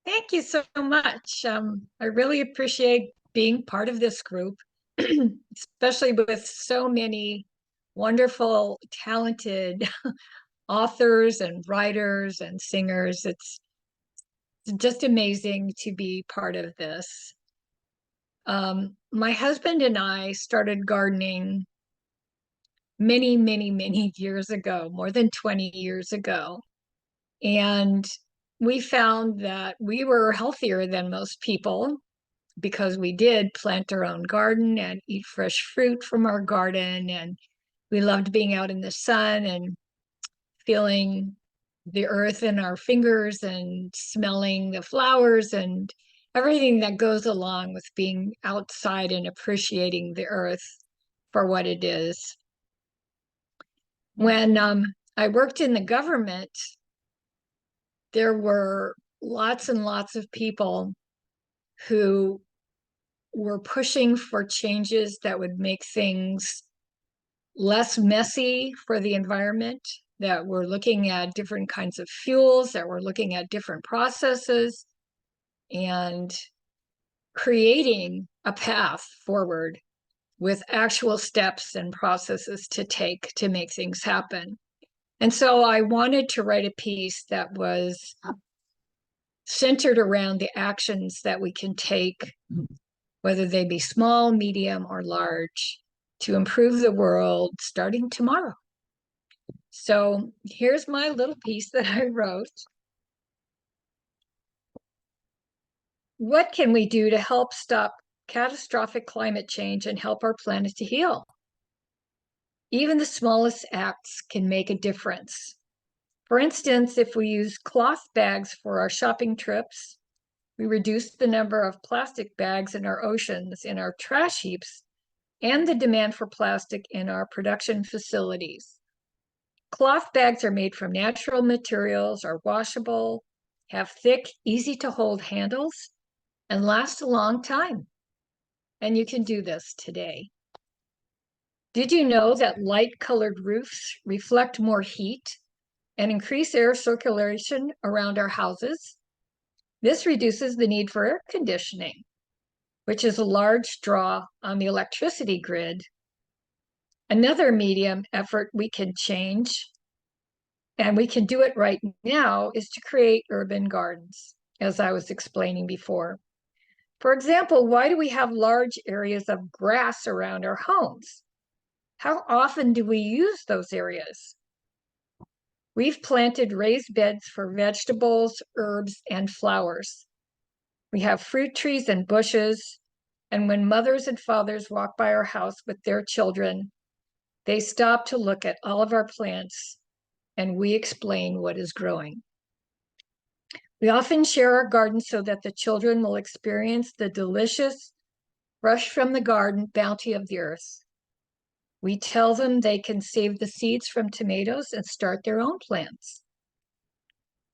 Thank you so much. I really appreciate being part of this group, especially with so many wonderful, talented authors and writers and singers. It's just amazing to be part of this. My husband and I started gardening many, many, many years ago, more than 20 years ago. And we found that we were healthier than most people because we did plant our own garden and eat fresh fruit from our garden. And we loved being out in the sun and feeling the earth in our fingers and smelling the flowers and everything that goes along with being outside and appreciating the earth for what it is. When I worked in the government, there were lots and lots of people who were pushing for changes that would make things less messy for the environment, that were looking at different kinds of fuels, that were looking at different processes and creating a path forward with actual steps and processes to take to make things happen. And so I wanted to write a piece that was centered around the actions that we can take, whether they be small, medium, or large, to improve the world starting tomorrow. So here's my little piece that I wrote. What can we do to help stop catastrophic climate change and help our planet to heal? Even the smallest acts can make a difference. For instance, if we use cloth bags for our shopping trips, we reduce the number of plastic bags in our oceans, in our trash heaps, and the demand for plastic in our production facilities. Cloth bags are made from natural materials, are washable, have thick, easy to hold handles, and last a long time. And you can do this today. Did you know that light-colored roofs reflect more heat and increase air circulation around our houses? This reduces the need for air conditioning, which is a large draw on the electricity grid. Another medium effort we can change, and we can do it right now, is to create urban gardens, as I was explaining before. For example, why do we have large areas of grass around our homes? How often do we use those areas? We've planted raised beds for vegetables, herbs, and flowers. We have fruit trees and bushes, and when mothers and fathers walk by our house with their children, they stop to look at all of our plants, and we explain what is growing. We often share our garden so that the children will experience the delicious, fresh from the garden bounty of the earth. We tell them they can save the seeds from tomatoes and start their own plants.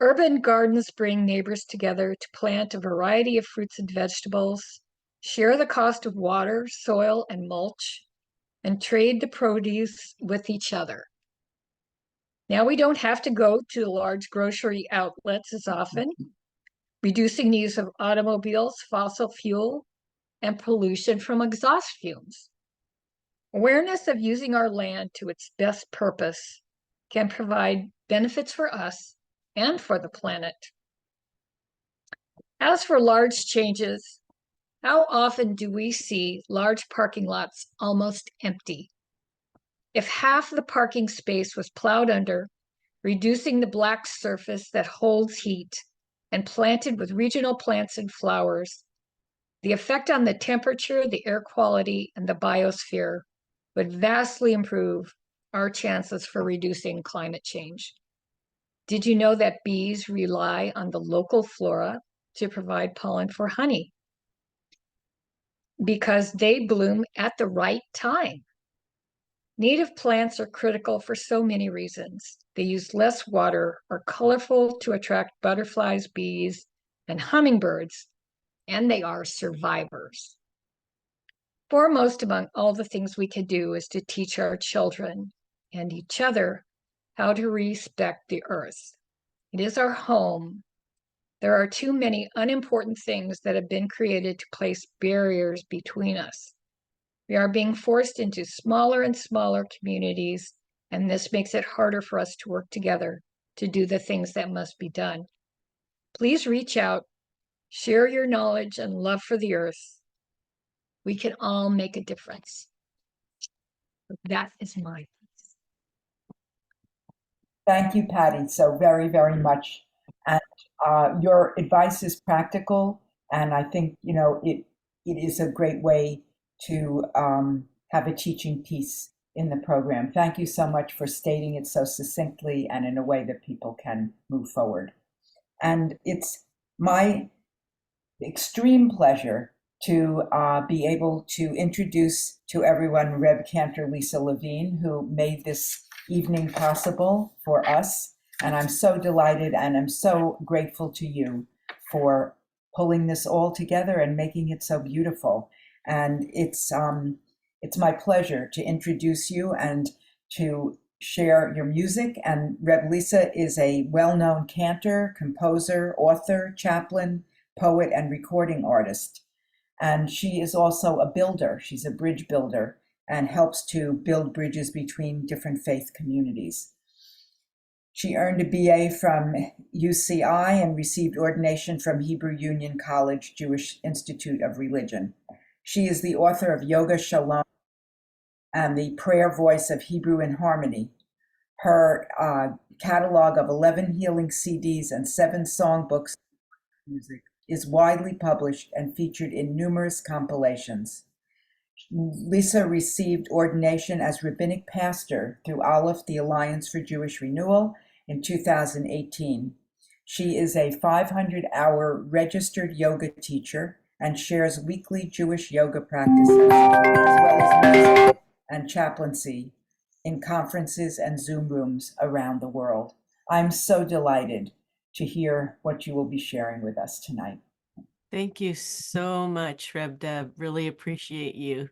Urban gardens bring neighbors together to plant a variety of fruits and vegetables, share the cost of water, soil, and mulch, and trade the produce with each other. Now we don't have to go to the large grocery outlets as often, reducing the use of automobiles, fossil fuel, and pollution from exhaust fumes. Awareness of using our land to its best purpose can provide benefits for us and for the planet. As for large changes, how often do we see large parking lots almost empty? If half the parking space was plowed under, reducing the black surface that holds heat, and planted with regional plants and flowers, the effect on the temperature, the air quality, and the biosphere would vastly improve our chances for reducing climate change. Did you know that bees rely on the local flora to provide pollen for honey? Because they bloom at the right time. Native plants are critical for so many reasons. They use less water, are colorful to attract butterflies, bees, and hummingbirds, and they are survivors. Foremost among all the things we can do is to teach our children and each other how to respect the earth. It is our home. There are too many unimportant things that have been created to place barriers between us. We are being forced into smaller and smaller communities, and this makes it harder for us to work together to do the things that must be done. Please reach out, share your knowledge and love for the earth. We can all make a difference. That is my piece. Thank you, Patty, so very, very much. And your advice is practical, and I think, it is a great way to have a teaching piece in the program. Thank you so much for stating it so succinctly and in a way that people can move forward. And it's my extreme pleasure to be able to introduce to everyone Reb Cantor Lisa Levine, who made this evening possible for us. And I'm so delighted and I'm so grateful to you for pulling this all together and making it so beautiful. And it's my pleasure to introduce you and to share your music. And Reb Lisa is a well-known cantor, composer, author, chaplain, poet, and recording artist. And she is also a builder. She's a bridge builder and helps to build bridges between different faith communities. She earned a BA from UCI and received ordination from Hebrew Union College Jewish Institute of Religion. She is the author of Yoga Shalom and the Prayer Voice of Hebrew in Harmony. Her catalog of 11 healing CDs and 7 songbooks of music is widely published and featured in numerous compilations. Lisa received ordination as rabbinic pastor through Aleph, the Alliance for Jewish Renewal, in 2018. She is a 500-hour registered yoga teacher and shares weekly Jewish yoga practices, as well as music and chaplaincy in conferences and Zoom rooms around the world. I'm so delighted to hear what you will be sharing with us tonight. Thank you so much, Reb Deb. Really appreciate you.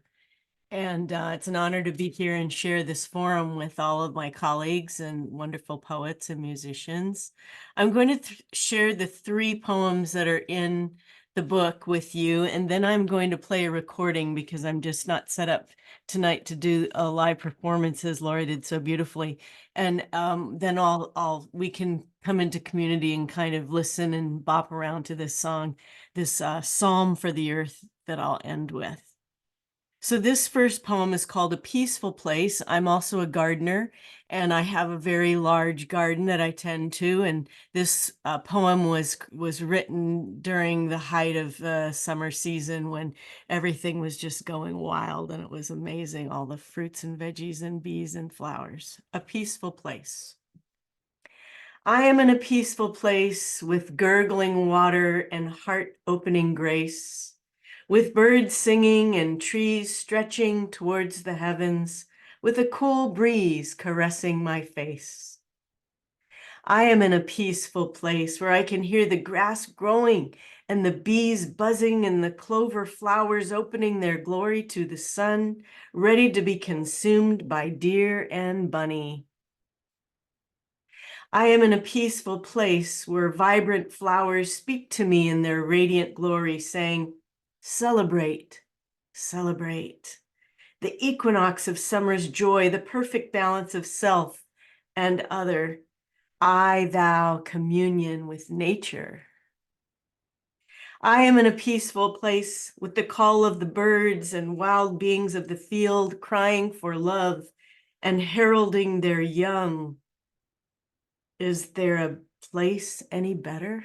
And it's an honor to be here and share this forum with all of my colleagues and wonderful poets and musicians. I'm going to share the 3 poems that are in the book with you, and then I'm going to play a recording because I'm just not set up tonight to do a live performance as Laura did so beautifully. And then we can come into community and kind of listen and bop around to this song, this psalm for the earth that I'll end with. So this first poem is called A Peaceful Place. I'm also a gardener, and I have a very large garden that I tend to. And this poem was written during the height of the summer season when everything was just going wild, and it was amazing, all the fruits and veggies and bees and flowers. A peaceful place. I am in a peaceful place with gurgling water and heart-opening grace, with birds singing and trees stretching towards the heavens, with a cool breeze caressing my face. I am in a peaceful place where I can hear the grass growing and the bees buzzing and the clover flowers opening their glory to the sun, ready to be consumed by deer and bunny. I am in a peaceful place where vibrant flowers speak to me in their radiant glory, saying, celebrate, celebrate. The equinox of summer's joy, the perfect balance of self and other, I, thou communion with nature. I am in a peaceful place with the call of the birds and wild beings of the field crying for love and heralding their young. Is there a place any better?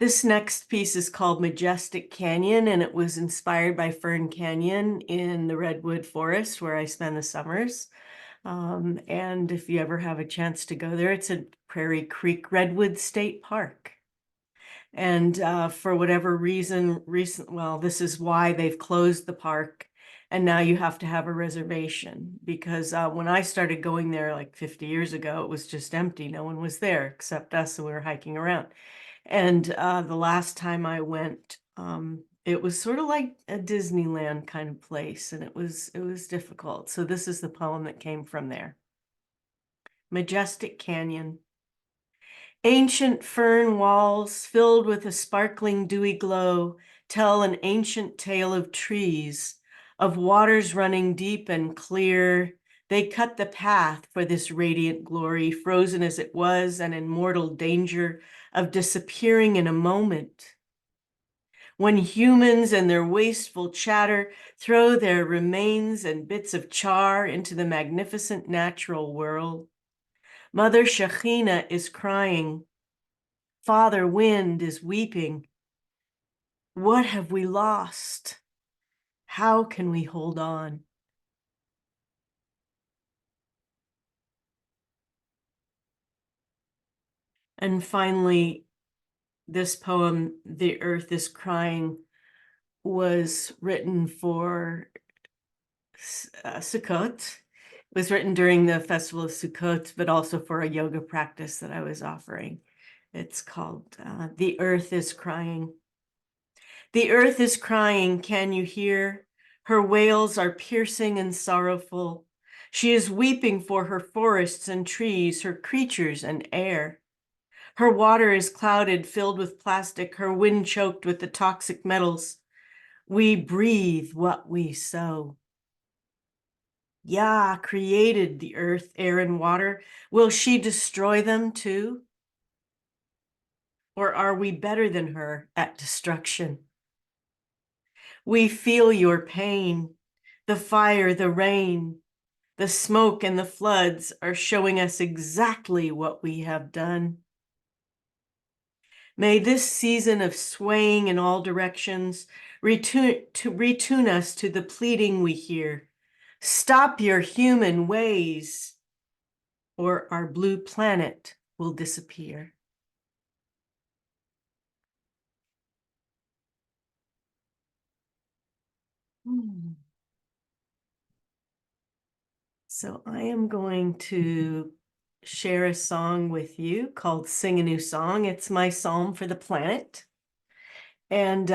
This next piece is called Majestic Canyon, and it was inspired by Fern Canyon in the Redwood Forest where I spend the summers. And if you ever have a chance to go there, it's at Prairie Creek Redwood State Park. And for whatever reason, this is why they've closed the park. And now you have to have a reservation because when I started going there like 50 years ago, it was just empty. No one was there except us, and we were hiking around. And the last time I went, it was sort of like a Disneyland kind of place, and it was difficult. So this is the poem that came from there. Majestic Canyon. Ancient fern walls filled with a sparkling dewy glow tell an ancient tale of trees, of waters running deep and clear. They cut the path for this radiant glory, frozen as it was and in mortal danger of disappearing in a moment. When humans and their wasteful chatter throw their remains and bits of char into the magnificent natural world, Mother Shekhinah is crying. Father Wind is weeping. What have we lost? How can we hold on? And finally, this poem, The Earth is Crying, was written for Sukkot. It was written during the festival of Sukkot, but also for a yoga practice that I was offering. It's called The Earth is Crying. The earth is crying, can you hear? Her wails are piercing and sorrowful. She is weeping for her forests and trees, her creatures and air. Her water is clouded, filled with plastic, her wind choked with the toxic metals. We breathe what we sow. Yah created the earth, air, and water. Will she destroy them too? Or are we better than her at destruction? We feel your pain. The fire, the rain, the smoke, and the floods are showing us exactly what we have done. May this season of swaying in all directions retune us to the pleading we hear. Stop your human ways, or our blue planet will disappear. So I am going to share a song with you called Sing a New Song. It's my psalm for the planet. And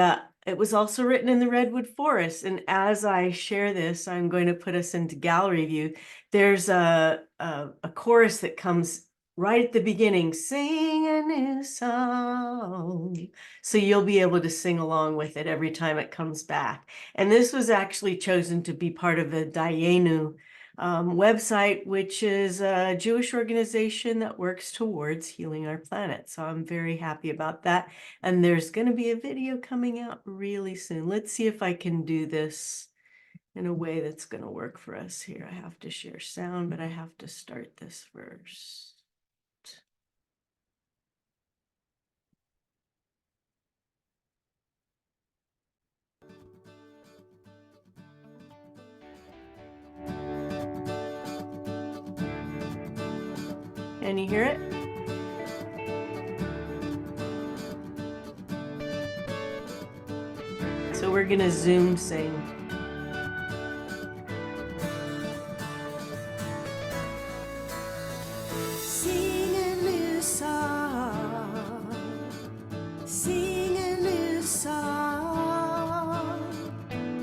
it was also written in the Redwood Forest. And as I share this, I'm going to put us into gallery view. There's a chorus that comes right at the beginning, sing a new song. So you'll be able to sing along with it every time it comes back. And this was actually chosen to be part of the Dayenu website, which is a Jewish organization that works towards healing our planet. So I'm very happy about that. And there's going to be a video coming out really soon. Let's see if I can do this in a way that's going to work for us here. I have to share sound, but I have to start this first. Can you hear it? So we're gonna Zoom sing. Sing a new song. Sing a new song.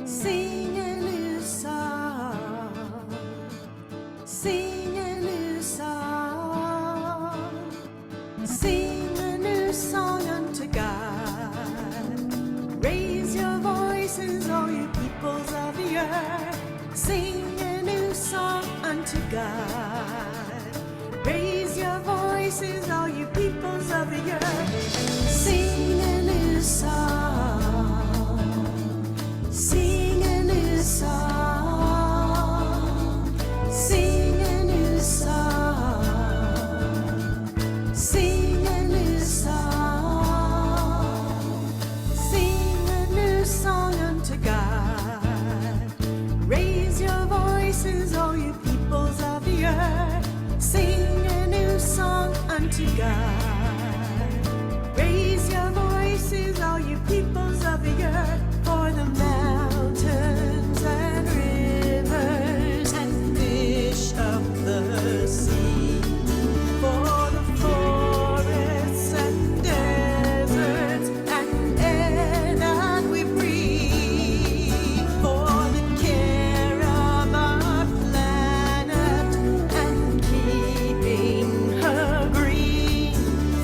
Sing earth. Sing a new song unto God. Raise your voices, all you peoples of the earth. Sing a new song. Sing a new song. Sing a new song. Sing a new song. Sing a new song unto God. Raise your voices, all you peoples of the earth. Sing a new song unto God. Raise your voices, all you peoples of the earth, for the mountains and rivers and fish of the sea, for the forests and deserts and air that we breathe, for the care of our planet and keeping her green,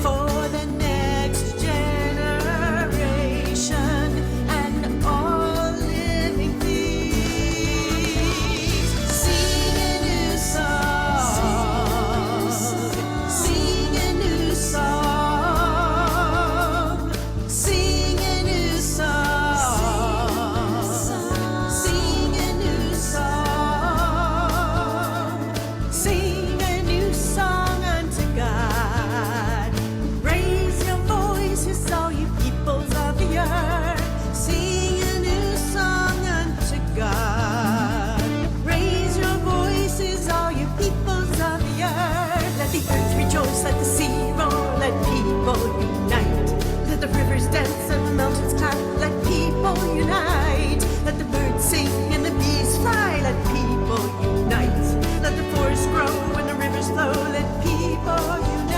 for the next generation and all living things. Sing a new song. Sing a new song. Sing a new song. Sing a new song. Sing a new song unto God. Raise your voices, all you peoples of the earth. Sing a new song unto God. Raise your voices, all you peoples of the earth. Let the earth rejoice, let the sea roar, let people unite. Let the rivers dance and the mountains clap, let people unite. Let the birds sing and the bees fly, let people unite. Let the forests grow and the rivers flow, let people unite.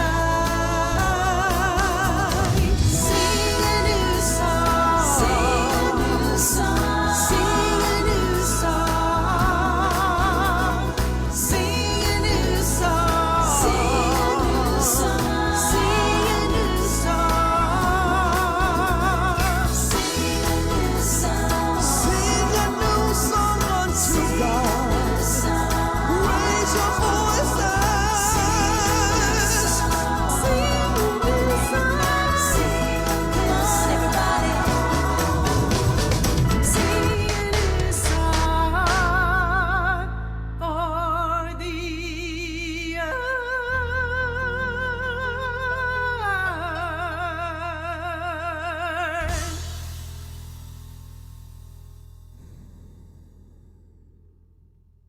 Sing a new song. Sing a new song. Sing a new song. Sing a new song. Sing a new song. Sing a new song. Sing a new song. Sing a new song unto God. Raise your voices. Sing a new song. Sing a new song, everybody. Sing a new song for the earth.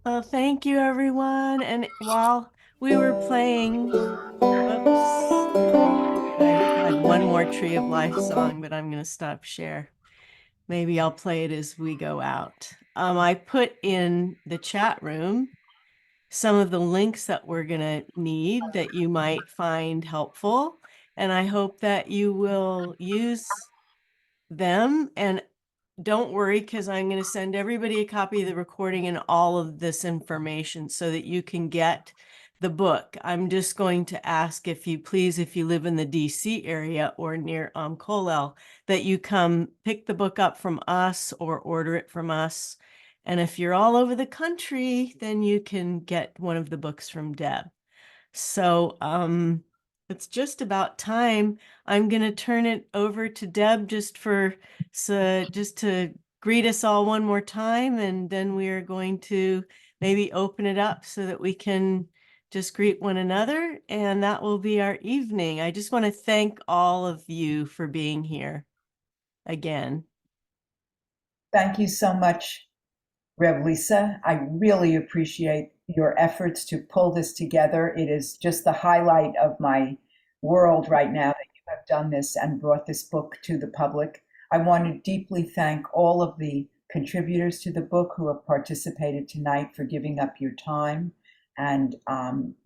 Well, thank you, everyone. And while we were playing, whoops, I had one more Tree of Life song, but I'm going to stop share. Maybe I'll play it as we go out. I put in the chat room some of the links that we're going to need that you might find helpful. And I hope that you will use them. And don't worry, because I'm going to send everybody a copy of the recording and all of this information so that you can get the book. I'm just going to ask if you please, if you live in the DC area or near AmKolel, that you come pick the book up from us or order it from us. And if you're all over the country, then you can get one of the books from Deb. So it's just about time. I'm going to turn it over to Deb just to greet us all one more time, and then we are going to maybe open it up so that we can just greet one another, and that will be our evening. I just want to thank all of you for being here again. Thank you so much, Reb Lisa. I really appreciate your efforts to pull this together. It is just the highlight of my world right now that you have done this and brought this book to the public. I want to deeply thank all of the contributors to the book who have participated tonight for giving up your time and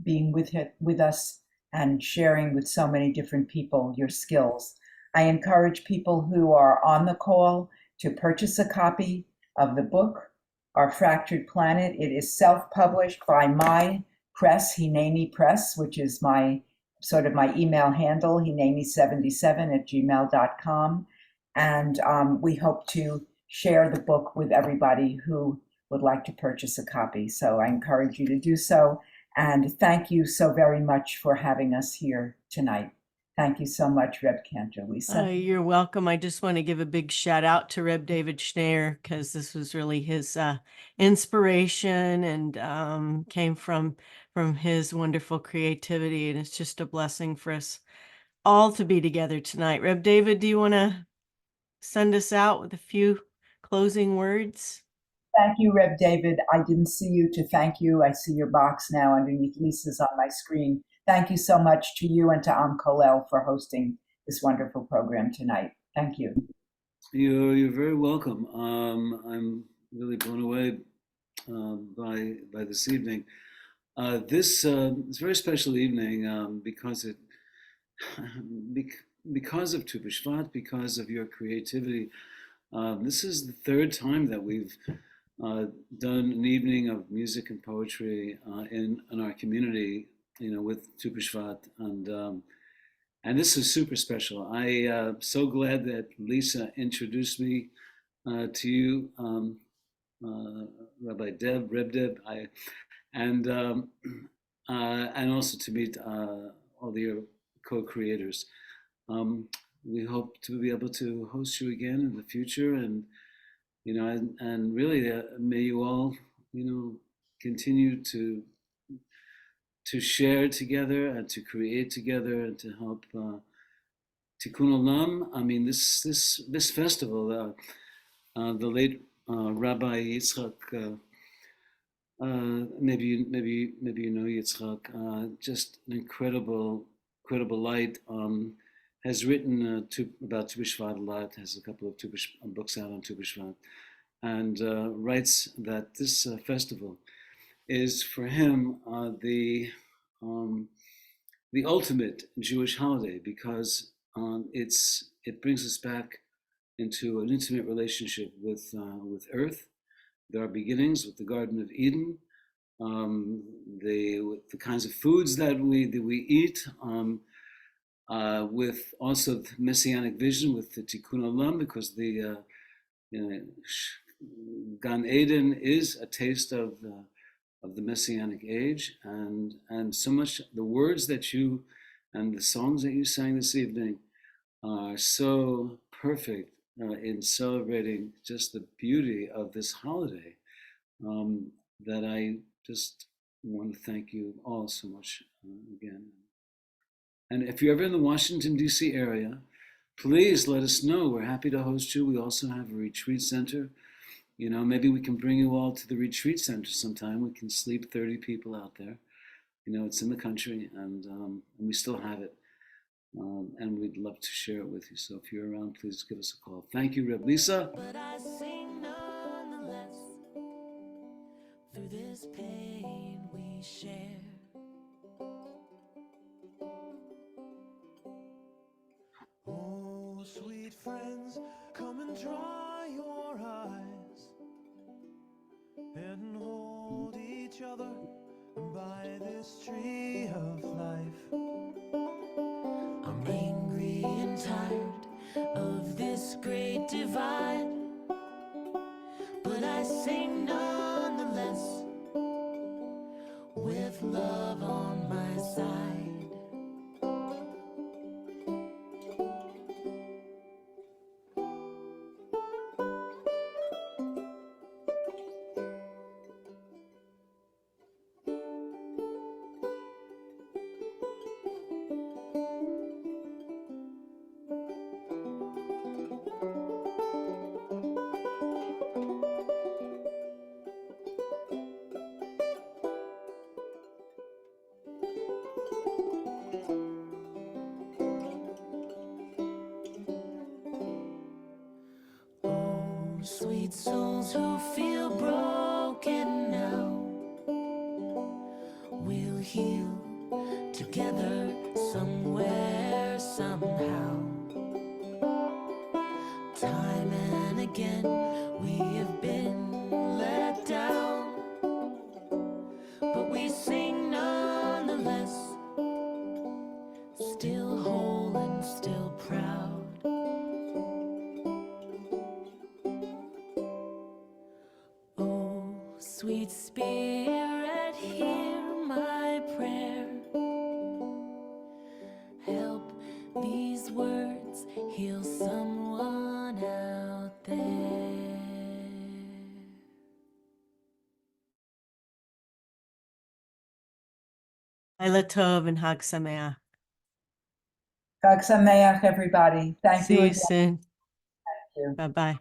being with us and sharing with so many different people your skills. I encourage people who are on the call to purchase a copy of the book, Our Fractured Planet. It is self-published by my press, Hineni Press, which is my email handle, hineni77@gmail.com. And we hope to share the book with everybody who would like to purchase a copy. So I encourage you to do so. And thank you so very much for having us here tonight. Thank you so much, Reb Cantor Lisa. You're welcome. I just want to give a big shout out to Reb David Schneier because this was really his inspiration and came from his wonderful creativity, and it's just a blessing for us all to be together tonight. Reb David, do you want to send us out with a few closing words? Thank you, Reb David. I didn't see you to thank you. I see your box now underneath Lisa's on my screen. Thank you so much to you and to AmKolel for hosting this wonderful program tonight. Thank you. You're very welcome. I'm really blown away by this evening. This it's a very special evening because it because of TuBishvat, because of your creativity. This is the third time that we've done an evening of music and poetry in our community, with TuBishvat, and this is super special. I'm so glad that Lisa introduced me to you, Reb Deb, and also to meet all your co-creators. We hope to be able to host you again in the future, and really may you all continue to share together and to create together and to help Tikkun Olam. I mean, this festival, the late Rabbi Yitzchak, maybe you know Yitzchak, just an incredible light. Has written about TuBishvat a lot. Has a couple of books out on TuBishvat, and writes that this festival is for him the ultimate Jewish holiday because it brings us back into an intimate relationship with Earth. There are beginnings with the Garden of Eden, the kinds of foods that we eat, with also the Messianic vision with the Tikkun Olam, because the Gan Eden is a taste of the Messianic age, and so much the words that you and the songs that you sang this evening are so perfect in celebrating just the beauty of this holiday, that I just want to thank you all so much again. And if you're ever in the Washington, D.C. area, please let us know. We're happy to host you. We also have a retreat center. Maybe we can bring you all to the retreat center sometime. We can sleep 30 people out there. It's in the country, and we still have it. And we'd love to share it with you. So if you're around, please give us a call. Thank you, Reb Lisa. But I sing nonetheless through this pain we share. Oh, sweet friends, come and dry your eyes and hold each other by this tree of life. I'm angry and tired of this great divide, but I sing nonetheless with love on my side. Sweet souls who feel broken now, we'll heal together somewhere, somehow. Time and again we have been let down, but we sing nonetheless, still whole and still proud. Oh, Sweet Spirit, hear my prayer. Help these words heal someone out there. Laila Tov and Hag Sameach. Chag Sameach, everybody. Thank See you you again. soon. Thank you. Bye-bye.